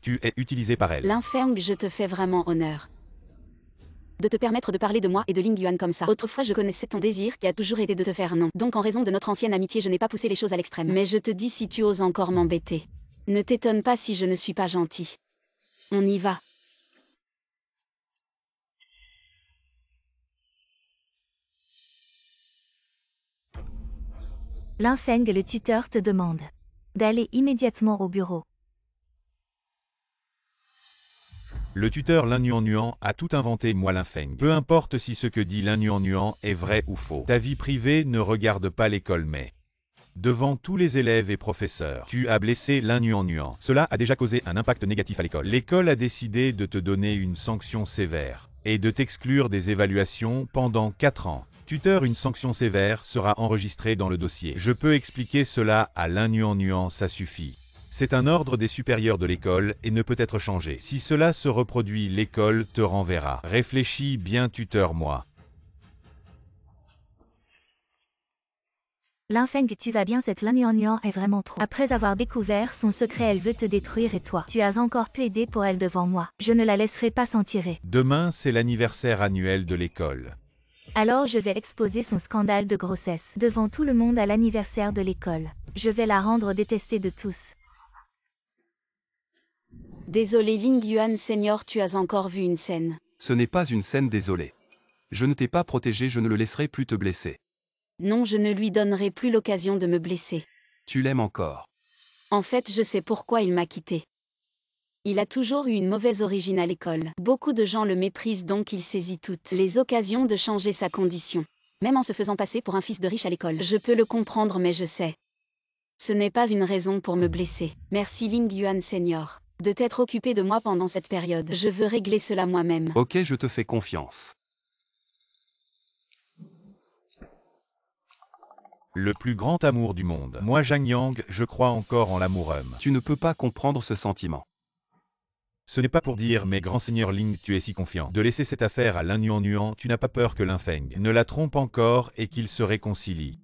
Tu es utilisé par elle. Lin Feng, je te fais vraiment honneur de te permettre de parler de moi et de Ling Yuan comme ça. Autrefois je connaissais ton désir qui a toujours été de te faire non. Donc en raison de notre ancienne amitié je n'ai pas poussé les choses à l'extrême. Mais je te dis, si tu oses encore m'embêter, ne t'étonne pas si je ne suis pas gentil. On y va. Lin Feng, le tuteur te demande d'aller immédiatement au bureau. Le tuteur Lin Yuan a tout inventé, moi Lin Feng. Peu importe si ce que dit Lin Yuan est vrai ou faux. Ta vie privée ne regarde pas l'école, mais devant tous les élèves et professeurs, tu as blessé Lin Yuan. Cela a déjà causé un impact négatif à l'école. L'école a décidé de te donner une sanction sévère et de t'exclure des évaluations pendant 4 ans. Tuteur, une sanction sévère sera enregistrée dans le dossier. Je peux expliquer cela à Lin Yuan, ça suffit. C'est un ordre des supérieurs de l'école et ne peut être changé. Si cela se reproduit, l'école te renverra. Réfléchis bien, tuteur, moi. Lin Feng, tu vas bien? Cette Lin Yuan est vraiment trop. Après avoir découvert son secret, elle veut te détruire et toi, tu as encore pu aider pour elle devant moi. Je ne la laisserai pas s'en tirer. Demain, c'est l'anniversaire annuel de l'école. Alors je vais exposer son scandale de grossesse devant tout le monde à l'anniversaire de l'école. Je vais la rendre détestée de tous. Désolé Ling Yuan Senior, tu as encore vu une scène. Ce n'est pas une scène, désolé. Je ne t'ai pas protégé, je ne le laisserai plus te blesser. Non, je ne lui donnerai plus l'occasion de me blesser. Tu l'aimes encore. En fait, je sais pourquoi il m'a quitté. Il a toujours eu une mauvaise origine à l'école. Beaucoup de gens le méprisent, donc il saisit toutes les occasions de changer sa condition. Même en se faisant passer pour un fils de riche à l'école. Je peux le comprendre, mais je sais. Ce n'est pas une raison pour me blesser. Merci Ling Yuan Senior de t'être occupé de moi pendant cette période. Je veux régler cela moi-même. Ok, je te fais confiance. Le plus grand amour du monde. Moi, Zhang Yang, je crois encore en l'amour-homme. Tu ne peux pas comprendre ce sentiment. Ce n'est pas pour dire, mais grand seigneur Ling, tu es si confiant. De laisser cette affaire à Lin Yuan, tu n'as pas peur que Lin Feng ne la trompe encore et qu'ils se réconcilient.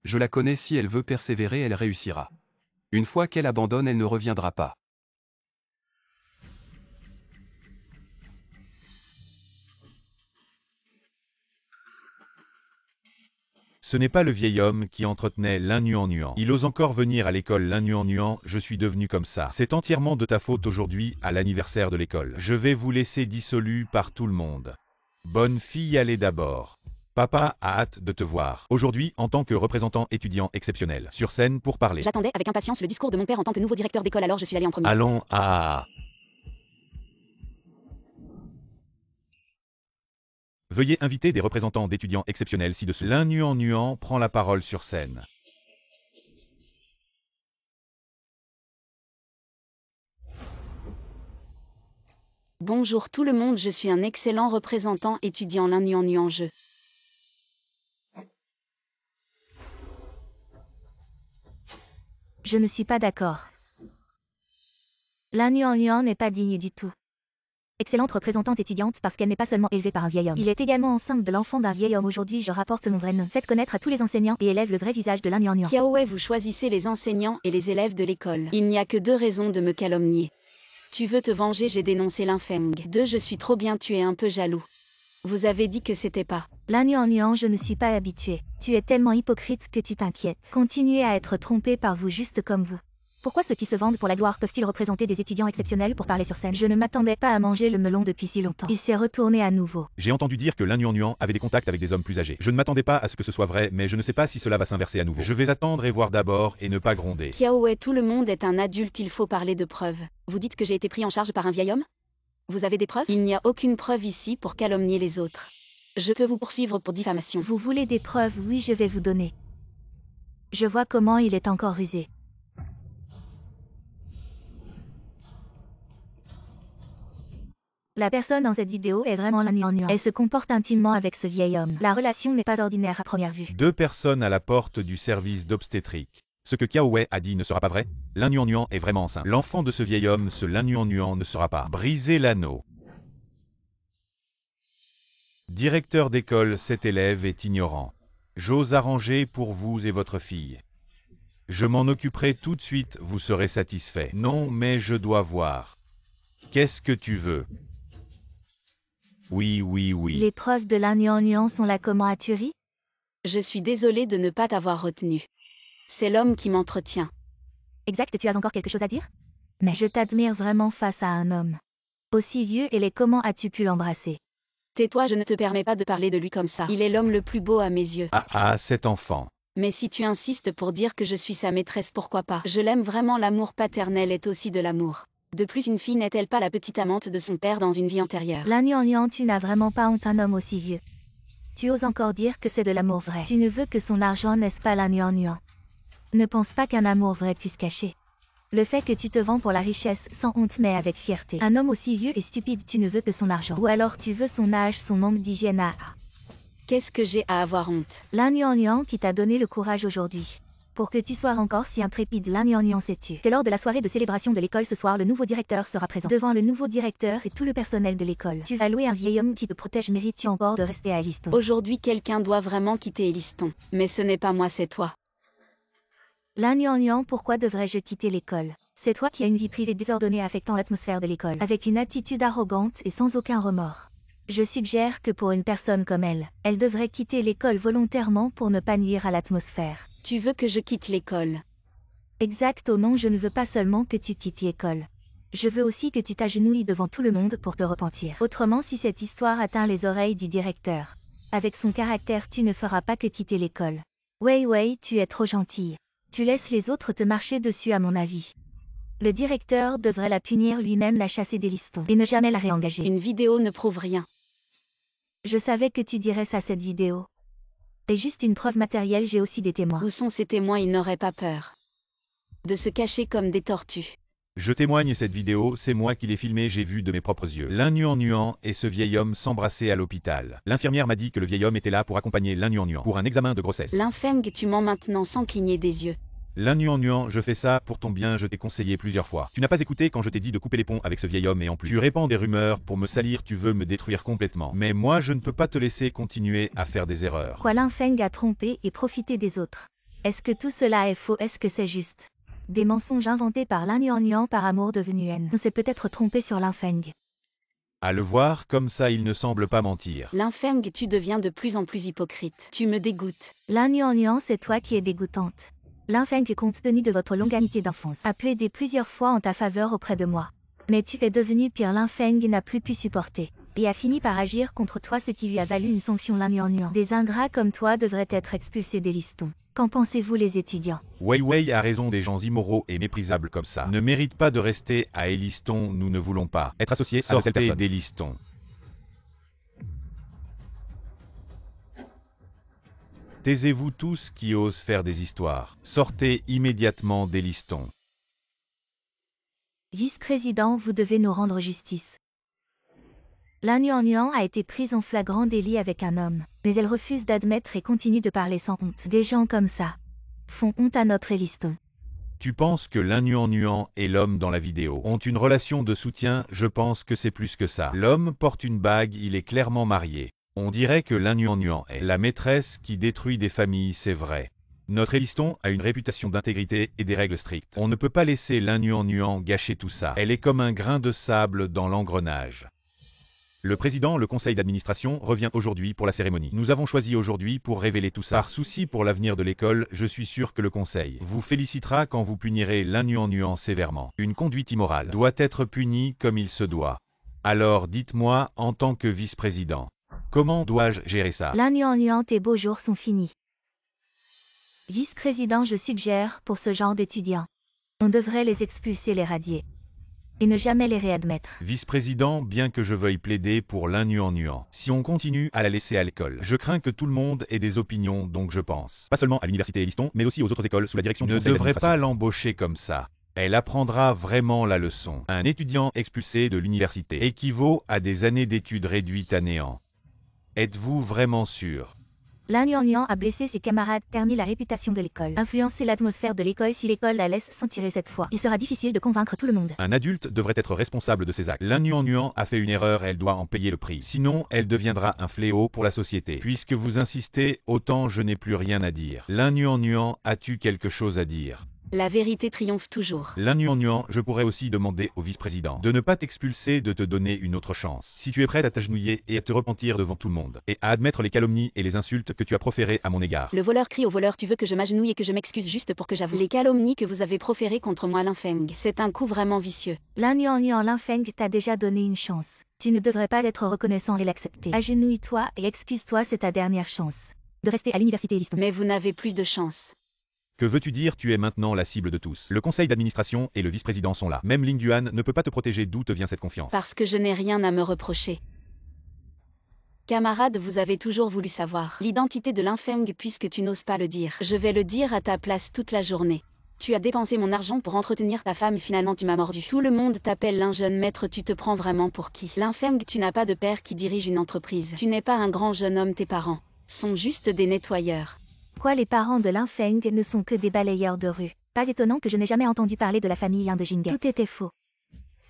Je la connais, si elle veut persévérer, elle réussira. Une fois qu'elle abandonne, elle ne reviendra pas. Ce n'est pas le vieil homme qui entretenait Lin Yuan. Il ose encore venir à l'école. Lin Yuan, je suis devenu comme ça. C'est entièrement de ta faute aujourd'hui, à l'anniversaire de l'école. Je vais vous laisser dissolu par tout le monde. Bonne fille, allez d'abord. Papa a hâte de te voir. Aujourd'hui, en tant que représentant étudiant exceptionnel, sur scène pour parler. J'attendais avec impatience le discours de mon père en tant que nouveau directeur d'école, alors je suis allé en premier. Allons à... Veuillez inviter des représentants d'étudiants exceptionnels ci-dessus. Lin Yuan prend la parole sur scène. Bonjour tout le monde, je suis un excellent représentant étudiant Lin Yuan. Je ne suis pas d'accord. Lin Yuan n'est pas digne du tout. Excellente représentante étudiante parce qu'elle n'est pas seulement élevée par un vieil homme. Il est également enceinte de l'enfant d'un vieil homme. Aujourd'hui, je rapporte mon vrai nom. Faites connaître à tous les enseignants et élèves le vrai visage de Lin Yuan. Xiaowei, vous choisissez les enseignants et les élèves de l'école. Il n'y a que 2 raisons de me calomnier. Tu veux te venger, j'ai dénoncé Lin Feng. 2, je suis trop bien, tu es un peu jaloux. Vous avez dit que c'était pas. Lin Yuan, je ne suis pas habituée. Tu es tellement hypocrite que tu t'inquiètes. Continuez à être trompé par vous juste comme vous. Pourquoi ceux qui se vendent pour la gloire peuvent-ils représenter des étudiants exceptionnels pour parler sur scène? Je ne m'attendais pas à manger le melon depuis si longtemps. Il s'est retourné à nouveau. J'ai entendu dire que Lin Yuan avait des contacts avec des hommes plus âgés. Je ne m'attendais pas à ce que ce soit vrai, mais je ne sais pas si cela va s'inverser à nouveau. Je vais attendre et voir d'abord et ne pas gronder. Xiaowei, tout le monde est un adulte, il faut parler de preuves. Vous dites que j'ai été pris en charge par un vieil homme? Vous avez des preuves? Il n'y a aucune preuve ici pour calomnier les autres. Je peux vous poursuivre pour diffamation. Vous voulez des preuves? Oui, je vais vous donner. Je vois comment il est encore rusé. La personne dans cette vidéo est vraiment Lin Yuan. Elle se comporte intimement avec ce vieil homme. La relation n'est pas ordinaire à première vue. 2 personnes à la porte du service d'obstétrique. Ce que Cao Wei a dit ne sera pas vrai. Lin Yuan est vraiment enceinte. L'enfant de ce vieil homme, ce Lin Yuan ne sera pas. Briser l'anneau. Directeur d'école, cet élève est ignorant. J'ose arranger pour vous et votre fille. Je m'en occuperai tout de suite, vous serez satisfait. Non, mais je dois voir. Qu'est-ce que tu veux? Oui. Les preuves de Lin Yuan sont là. Comment as-tu ri? Je suis désolée de ne pas t'avoir retenu. C'est l'homme qui m'entretient. Exact, tu as encore quelque chose à dire? Mais je t'admire vraiment face à un homme aussi vieux et laid. Comment as-tu pu l'embrasser? Tais-toi, je ne te permets pas de parler de lui comme ça. Il est l'homme le plus beau à mes yeux. Ah, cet enfant. Mais si tu insistes pour dire que je suis sa maîtresse, pourquoi pas? Je l'aime vraiment, l'amour paternel est aussi de l'amour. De plus, une fille n'est-elle pas la petite amante de son père dans une vie antérieure? Lin Yuan, tu n'as vraiment pas honte, un homme aussi vieux. Tu oses encore dire que c'est de l'amour vrai. Tu ne veux que son argent, n'est-ce pas, Lin Yuan? Ne pense pas qu'un amour vrai puisse cacher le fait que tu te vends pour la richesse sans honte mais avec fierté. Un homme aussi vieux et stupide, tu ne veux que son argent. Ou alors tu veux son âge, son manque d'hygiène. Qu'est-ce que j'ai à avoir honte? Lin Yuan qui t'a donné le courage aujourd'hui pour que tu sois encore si intrépide. Lin Yuan, sais-tu que lors de la soirée de célébration de l'école ce soir, le nouveau directeur sera présent. Devant le nouveau directeur et tout le personnel de l'école, tu vas louer un vieil homme qui te protège. Mérites-tu encore de rester à Eliston? Aujourd'hui, quelqu'un doit vraiment quitter Eliston. Mais ce n'est pas moi, c'est toi. Lin Yuan, pourquoi devrais-je quitter l'école? C'est toi qui as une vie privée désordonnée affectant l'atmosphère de l'école, avec une attitude arrogante et sans aucun remords. Je suggère que pour une personne comme elle devrait quitter l'école volontairement pour ne pas nuire à l'atmosphère. Tu veux que je quitte l'école? Exact, oh non, je ne veux pas seulement que tu quittes l'école. Je veux aussi que tu t'agenouilles devant tout le monde pour te repentir. Autrement, si cette histoire atteint les oreilles du directeur, avec son caractère, tu ne feras pas que quitter l'école. Wei, tu es trop gentille. Tu laisses les autres te marcher dessus à mon avis. Le directeur devrait la punir lui-même, la chasser d'Eliston et ne jamais la réengager. Une vidéo ne prouve rien. Je savais que tu dirais ça, cette vidéo. C'est juste une preuve matérielle, j'ai aussi des témoins. Où sont ces témoins? Ils n'auraient pas peur de se cacher comme des tortues. Je témoigne, cette vidéo, c'est moi qui l'ai filmée, j'ai vu de mes propres yeux. Lin Yuan et ce vieil homme s'embrasser à l'hôpital. L'infirmière m'a dit que le vieil homme était là pour accompagner Lin Yuan pour un examen de grossesse. Lin Feng, tu mens maintenant sans cligner des yeux. Lin Yuan, je fais ça pour ton bien, je t'ai conseillé plusieurs fois. Tu n'as pas écouté quand je t'ai dit de couper les ponts avec ce vieil homme et en plus. Tu répands des rumeurs pour me salir, tu veux me détruire complètement. Mais moi, je ne peux pas te laisser continuer à faire des erreurs. Quoi, Lin Feng a trompé et profité des autres? Est-ce que tout cela est faux? Est-ce que c'est juste des mensonges inventés par Lin Yuan par amour devenu haine? On s'est peut-être trompé sur Lin Feng. À le voir comme ça, il ne semble pas mentir. Lin Feng, tu deviens de plus en plus hypocrite. Tu me dégoûtes. Lin Yuan, c'est toi qui es dégoûtante. Lin Feng, compte tenu de votre longue amitié d'enfance, a plaidé plusieurs fois en ta faveur auprès de moi. Mais tu es devenu pire. Lin Feng n'a plus pu supporter et a fini par agir contre toi, ce qui lui a valu une sanction. Lin Yuan. Des ingrats comme toi devraient être expulsés d'Eliston. Qu'en pensez-vous, les étudiants? Wei a raison, des gens immoraux et méprisables comme ça ne méritent pas de rester à Eliston. Nous ne voulons pas être associés à de telles personnes. d'Eliston. Taisez-vous tous qui osent faire des histoires. Sortez immédiatement d'Eliston. Vice-président, vous devez nous rendre justice. Lin Yuan a été prise en flagrant délit avec un homme, mais elle refuse d'admettre et continue de parler sans honte. Des gens comme ça font honte à notre Eliston. Tu penses que Lin Yuan et l'homme dans la vidéo ont une relation de soutien? Je pense que c'est plus que ça. L'homme porte une bague, il est clairement marié. On dirait que Lin Yuan est la maîtresse qui détruit des familles, c'est vrai. Notre Eliston a une réputation d'intégrité et des règles strictes. On ne peut pas laisser Lin Yuan gâcher tout ça. Elle est comme un grain de sable dans l'engrenage. Le président, le conseil d'administration, revient aujourd'hui pour la cérémonie. Nous avons choisi aujourd'hui pour révéler tout ça. Par souci pour l'avenir de l'école, je suis sûr que le conseil vous félicitera quand vous punirez Lin Yuan sévèrement. Une conduite immorale doit être punie comme il se doit. Alors dites-moi, en tant que vice-président, comment dois-je gérer ça? Lin Yuan, tes beaux jours sont finis. Vice-président, je suggère, pour ce genre d'étudiants, on devrait les expulser, les radier. Et ne jamais les réadmettre. Vice-président, bien que je veuille plaider pour Lin Yuan, si on continue à la laisser à l'école, je crains que tout le monde ait des opinions, donc je pense, pas seulement à l'université Eliston, mais aussi aux autres écoles sous la direction du conseil d'administration. Ne devrait pas l'embaucher comme ça. Elle apprendra vraiment la leçon. Un étudiant expulsé de l'université équivaut à des années d'études réduites à néant. Êtes-vous vraiment sûr? Lin Yuan a blessé ses camarades, terni la réputation de l'école, influencé l'atmosphère de l'école. Si l'école la laisse s'en tirer cette fois, il sera difficile de convaincre tout le monde. Un adulte devrait être responsable de ses actes. Lin Yuan a fait une erreur, elle doit en payer le prix. Sinon, elle deviendra un fléau pour la société. Puisque vous insistez, autant je n'ai plus rien à dire. Lin Yuan, as-tu quelque chose à dire? La vérité triomphe toujours. Lin Yuan, je pourrais aussi demander au vice-président de ne pas t'expulser, de te donner une autre chance. Si tu es prêt à t'agenouiller et à te repentir devant tout le monde, et à admettre les calomnies et les insultes que tu as proférées à mon égard. Le voleur crie au voleur, tu veux que je m'agenouille et que je m'excuse juste pour que j'avoue. Les calomnies que vous avez proférées contre moi, Lin Feng, c'est un coup vraiment vicieux. Lin Yuan, Lin Feng t'a déjà donné une chance. Tu ne devrais pas être reconnaissant et l'accepter. Agenouille-toi et excuse-toi, c'est ta dernière chance de rester à l'université Eliston. Mais vous n'avez plus de chance. Que veux-tu dire? Tu es maintenant la cible de tous. Le conseil d'administration et le vice-président sont là. Même Ling Yuan ne peut pas te protéger. D'où te vient cette confiance? Parce que je n'ai rien à me reprocher. Camarade, vous avez toujours voulu savoir l'identité de Lin Feng puisque tu n'oses pas le dire. Je vais le dire à ta place toute la journée. Tu as dépensé mon argent pour entretenir ta femme, finalement tu m'as mordu. Tout le monde t'appelle Lin jeune maître, tu te prends vraiment pour qui? Lin Feng, tu n'as pas de père qui dirige une entreprise. Tu n'es pas un grand jeune homme, tes parents sont juste des nettoyeurs. Quoi, les parents de Lin Feng ne sont que des balayeurs de rue. Pas étonnant que je n'ai jamais entendu parler de la famille Lin de Jinghe. Tout était faux.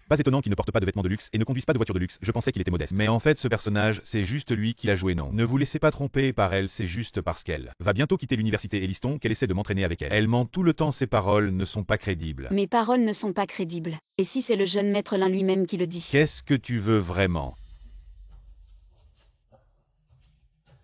Pas étonnant qu'il ne porte pas de vêtements de luxe et ne conduise pas de voiture de luxe. Je pensais qu'il était modeste. Mais en fait, ce personnage, c'est juste lui qui l'a joué, non. Ne vous laissez pas tromper par elle, c'est juste parce qu'elle va bientôt quitter l'université Eliston qu'elle essaie de m'entraîner avec elle. Elle ment tout le temps, ses paroles ne sont pas crédibles. Mes paroles ne sont pas crédibles. Et si c'est le jeune maître Lin lui-même qui le dit? Qu'est-ce que tu veux vraiment?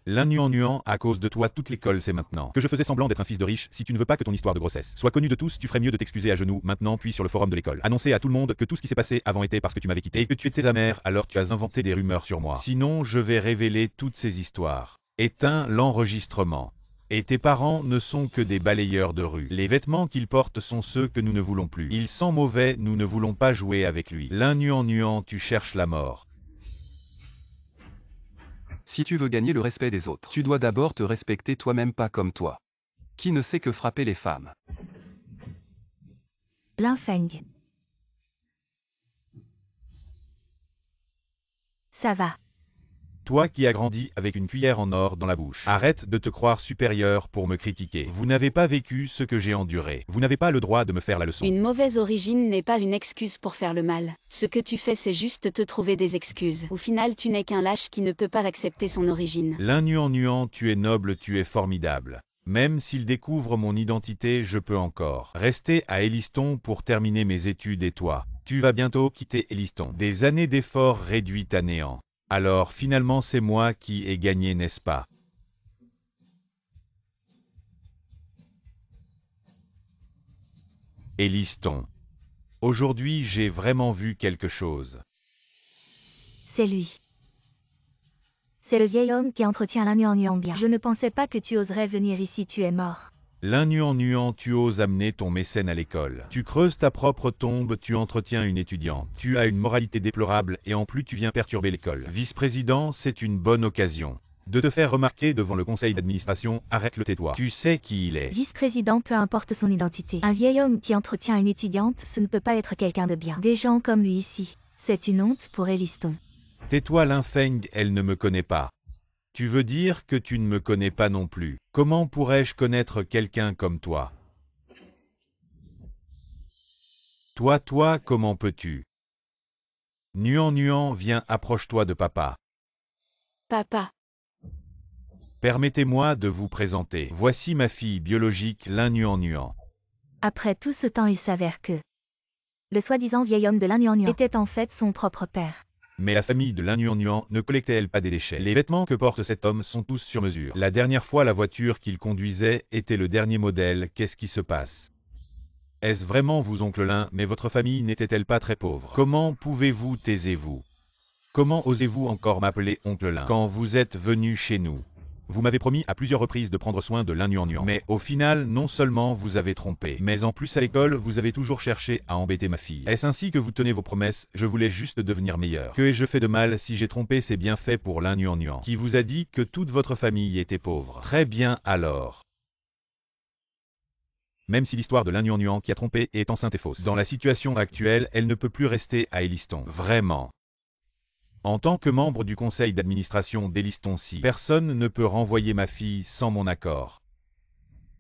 Lin Yuan, à cause de toi, toute l'école sait maintenant que je faisais semblant d'être un fils de riche. Si tu ne veux pas que ton histoire de grossesse soit connue de tous, tu ferais mieux de t'excuser à genoux, maintenant puis sur le forum de l'école. Annoncer à tout le monde que tout ce qui s'est passé avant était parce que tu m'avais quitté et que tu étais amer, alors tu as inventé des rumeurs sur moi. Sinon, je vais révéler toutes ces histoires. Éteins l'enregistrement. Et tes parents ne sont que des balayeurs de rue. Les vêtements qu'ils portent sont ceux que nous ne voulons plus. Il sent mauvais, nous ne voulons pas jouer avec lui. Lin Yuan, tu cherches la mort. Si tu veux gagner le respect des autres, tu dois d'abord te respecter toi-même, pas comme toi. Qui ne sait que frapper les femmes? Lin Feng. Ça va. Toi qui as grandi avec une cuillère en or dans la bouche, arrête de te croire supérieur pour me critiquer. Vous n'avez pas vécu ce que j'ai enduré. Vous n'avez pas le droit de me faire la leçon. Une mauvaise origine n'est pas une excuse pour faire le mal. Ce que tu fais, c'est juste te trouver des excuses. Au final, tu n'es qu'un lâche qui ne peut pas accepter son origine. Lin Yuan, tu es noble, tu es formidable. Même s'il découvre mon identité, je peux encore rester à Eliston pour terminer mes études et toi. Tu vas bientôt quitter Eliston. Des années d'efforts réduites à néant. Alors finalement c'est moi qui ai gagné, n'est-ce pas? Eliston. Aujourd'hui j'ai vraiment vu quelque chose. C'est lui. C'est le vieil homme qui entretient Lin Yuan bien. Je ne pensais pas que tu oserais venir ici, tu es mort. Lin Yuan, tu oses amener ton mécène à l'école. Tu creuses ta propre tombe, tu entretiens une étudiante. Tu as une moralité déplorable et en plus tu viens perturber l'école. Vice-président, c'est une bonne occasion de te faire remarquer devant le conseil d'administration. Arrête le tais-toi. Tu sais qui il est. Vice-président, peu importe son identité. Un vieil homme qui entretient une étudiante, ce ne peut pas être quelqu'un de bien. Des gens comme lui ici. C'est une honte pour Eliston. Tais-toi Lin Feng, elle ne me connaît pas. Tu veux dire que tu ne me connais pas non plus. Comment pourrais-je connaître quelqu'un comme toi? Toi, comment peux-tu? Yuan, viens, approche-toi de papa. Papa. Permettez-moi de vous présenter. Voici ma fille biologique, Lin Yuan. Après tout ce temps, il s'avère que le soi-disant vieil homme de Lin Yuan était en fait son propre père. Mais la famille de Lin Yuan ne collectait-elle pas des déchets? Les vêtements que porte cet homme sont tous sur mesure. La dernière fois, la voiture qu'il conduisait était le dernier modèle. Qu'est-ce qui se passe? Est-ce vraiment vous, oncle Lin? Mais votre famille n'était-elle pas très pauvre? Comment pouvez-vous, taisez-vous? Comment osez-vous encore m'appeler oncle Lin quand vous êtes venu chez nous? Vous m'avez promis à plusieurs reprises de prendre soin de Lin Yuan. Mais au final, non seulement vous avez trompé, mais en plus à l'école, vous avez toujours cherché à embêter ma fille. Est-ce ainsi que vous tenez vos promesses? Je voulais juste devenir meilleur. Que ai-je fait de mal? Si j'ai trompé, c'est bien fait pour Lin Yuan, qui vous a dit que toute votre famille était pauvre. Très bien alors. Même si l'histoire de Lin Yuan qui a trompé est enceinte et fausse. Dans la situation actuelle, elle ne peut plus rester à Eliston. Vraiment. En tant que membre du conseil d'administration d'Eliston-Si, personne ne peut renvoyer ma fille sans mon accord.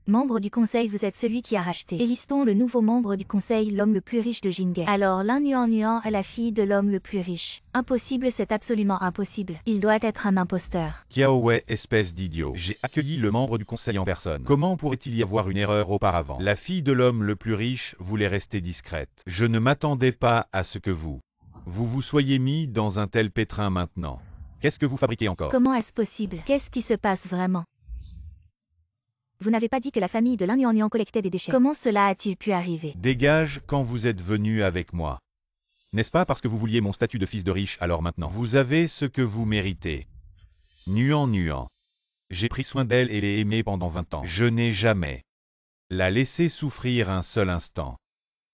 Membre du conseil, vous êtes celui qui a racheté Eliston, le nouveau membre du conseil, l'homme le plus riche de Jinghe. Alors Lin Yuan est la fille de l'homme le plus riche. Impossible, c'est absolument impossible. Il doit être un imposteur. Kiao Wei, espèce d'idiot. J'ai accueilli le membre du conseil en personne. Comment pourrait-il y avoir une erreur auparavant? La fille de l'homme le plus riche voulait rester discrète. Je ne m'attendais pas à ce que vous vous soyez mis dans un tel pétrin maintenant. Qu'est-ce que vous fabriquez encore? Comment est-ce possible? Qu'est-ce qui se passe vraiment? Vous n'avez pas dit que la famille de Lin Yuan collectait des déchets. Comment cela a-t-il pu arriver? Dégage quand vous êtes venu avec moi. N'est-ce pas parce que vous vouliez mon statut de fils de riche alors maintenant? Vous avez ce que vous méritez. Nuan. J'ai pris soin d'elle et l'ai aimée pendant 20 ans. Je n'ai jamais la laissé souffrir un seul instant.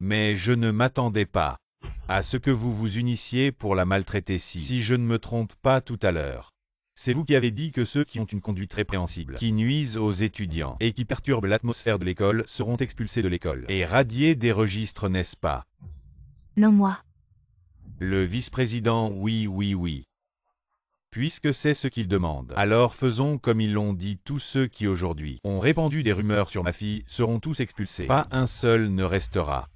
Mais je ne m'attendais pas à ce que vous vous unissiez pour la maltraiter si je ne me trompe pas tout à l'heure. C'est vous qui avez dit que ceux qui ont une conduite répréhensible, qui nuisent aux étudiants et qui perturbent l'atmosphère de l'école seront expulsés de l'école et radiés des registres, n'est-ce pas? Non, moi. Le vice-président, oui. Puisque c'est ce qu'il demande, alors faisons comme ils l'ont dit. Tous ceux qui aujourd'hui ont répandu des rumeurs sur ma fille seront tous expulsés. Pas un seul ne restera.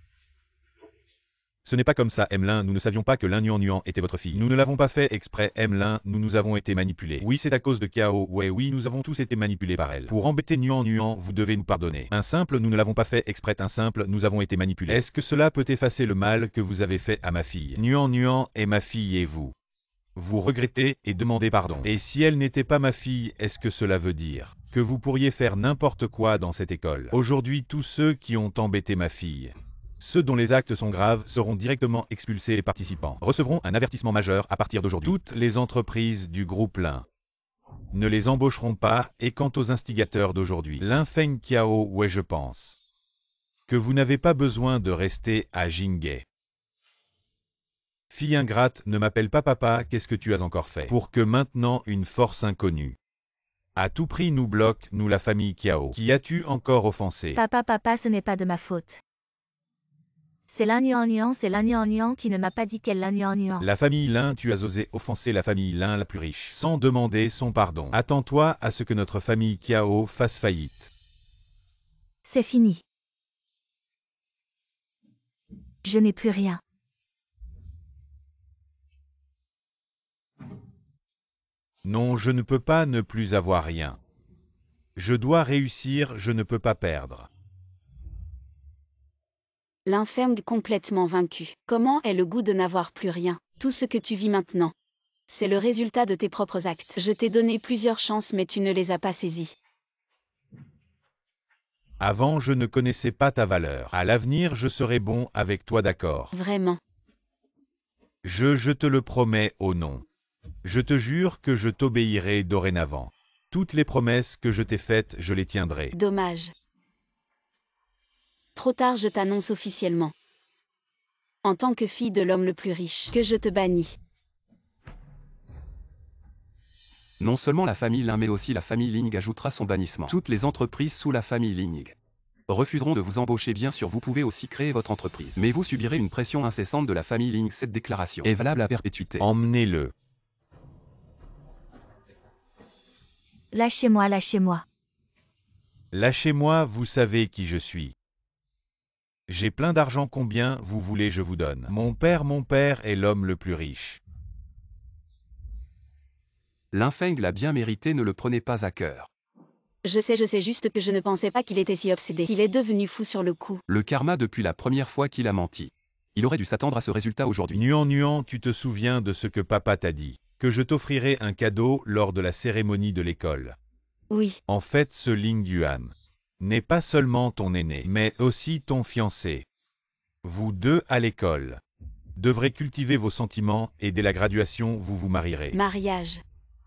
Ce n'est pas comme ça, Emlin, nous ne savions pas que Lin Yuan était votre fille. Nous ne l'avons pas fait exprès, Emlin, nous avons été manipulés. Oui, c'est à cause de Kiao Wei, oui, nous avons tous été manipulés par elle. Pour embêter Nuan, vous devez nous pardonner. Un simple, nous ne l'avons pas fait exprès, un simple, nous avons été manipulés. Est-ce que cela peut effacer le mal que vous avez fait à ma fille? Nuan est ma fille et vous regrettez et demandez pardon. Et si elle n'était pas ma fille, est-ce que cela veut dire que vous pourriez faire n'importe quoi dans cette école? Aujourd'hui, tous ceux qui ont embêté ma fille, ceux dont les actes sont graves, seront directement expulsés. Les participants recevront un avertissement majeur à partir d'aujourd'hui. Toutes les entreprises du groupe Lin ne les embaucheront pas. Et quant aux instigateurs d'aujourd'hui, Lin Feng Kiao Wei, je pense que vous n'avez pas besoin de rester à Jinghe. Fille ingrate, ne m'appelle pas papa, qu'est-ce que tu as encore fait pour que maintenant une force inconnue à tout prix nous bloque, nous la famille Kiao? Qui as-tu encore offensé? Papa, ce n'est pas de ma faute. C'est Lin Yuan qui ne m'a pas dit qu'elle Lin Yuan. La famille Lin, tu as osé offenser la famille Lin la plus riche, sans demander son pardon. Attends-toi à ce que notre famille Kiao fasse faillite. C'est fini. Je n'ai plus rien. Non, je ne peux pas ne plus avoir rien. Je dois réussir, je ne peux pas perdre. Lin Feng complètement vaincu. Comment est le goût de n'avoir plus rien? Tout ce que tu vis maintenant, c'est le résultat de tes propres actes. Je t'ai donné plusieurs chances mais tu ne les as pas saisies. Avant, je ne connaissais pas ta valeur. À l'avenir, je serai bon avec toi, d'accord? Vraiment. Je te le promets au nom. Je te jure que je t'obéirai dorénavant. Toutes les promesses que je t'ai faites, je les tiendrai. Dommage. Trop tard, je t'annonce officiellement. En tant que fille de l'homme le plus riche, que je te bannis. Non seulement la famille Lin mais aussi la famille Ling ajoutera son bannissement. Toutes les entreprises sous la famille Ling refuseront de vous embaucher. Bien sûr, vous pouvez aussi créer votre entreprise, mais vous subirez une pression incessante de la famille Ling. Cette déclaration est valable à perpétuité. Emmenez-le. Lâchez-moi. Lâchez-moi, vous savez qui je suis. J'ai plein d'argent, combien vous voulez je vous donne. Mon père est l'homme le plus riche. Lin Feng l'a bien mérité, ne le prenez pas à cœur. Je sais juste que je ne pensais pas qu'il était si obsédé. Il est devenu fou sur le coup. Le karma depuis la première fois qu'il a menti. Il aurait dû s'attendre à ce résultat aujourd'hui. Nuan, tu te souviens de ce que papa t'a dit? Que je t'offrirai un cadeau lors de la cérémonie de l'école. Oui. En fait, ce Ling Yuan n'est pas seulement ton aîné, mais aussi ton fiancé. Vous deux à l'école devrez cultiver vos sentiments et dès la graduation, vous vous marierez. Mariage.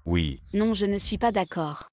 Oui. Non, je ne suis pas d'accord.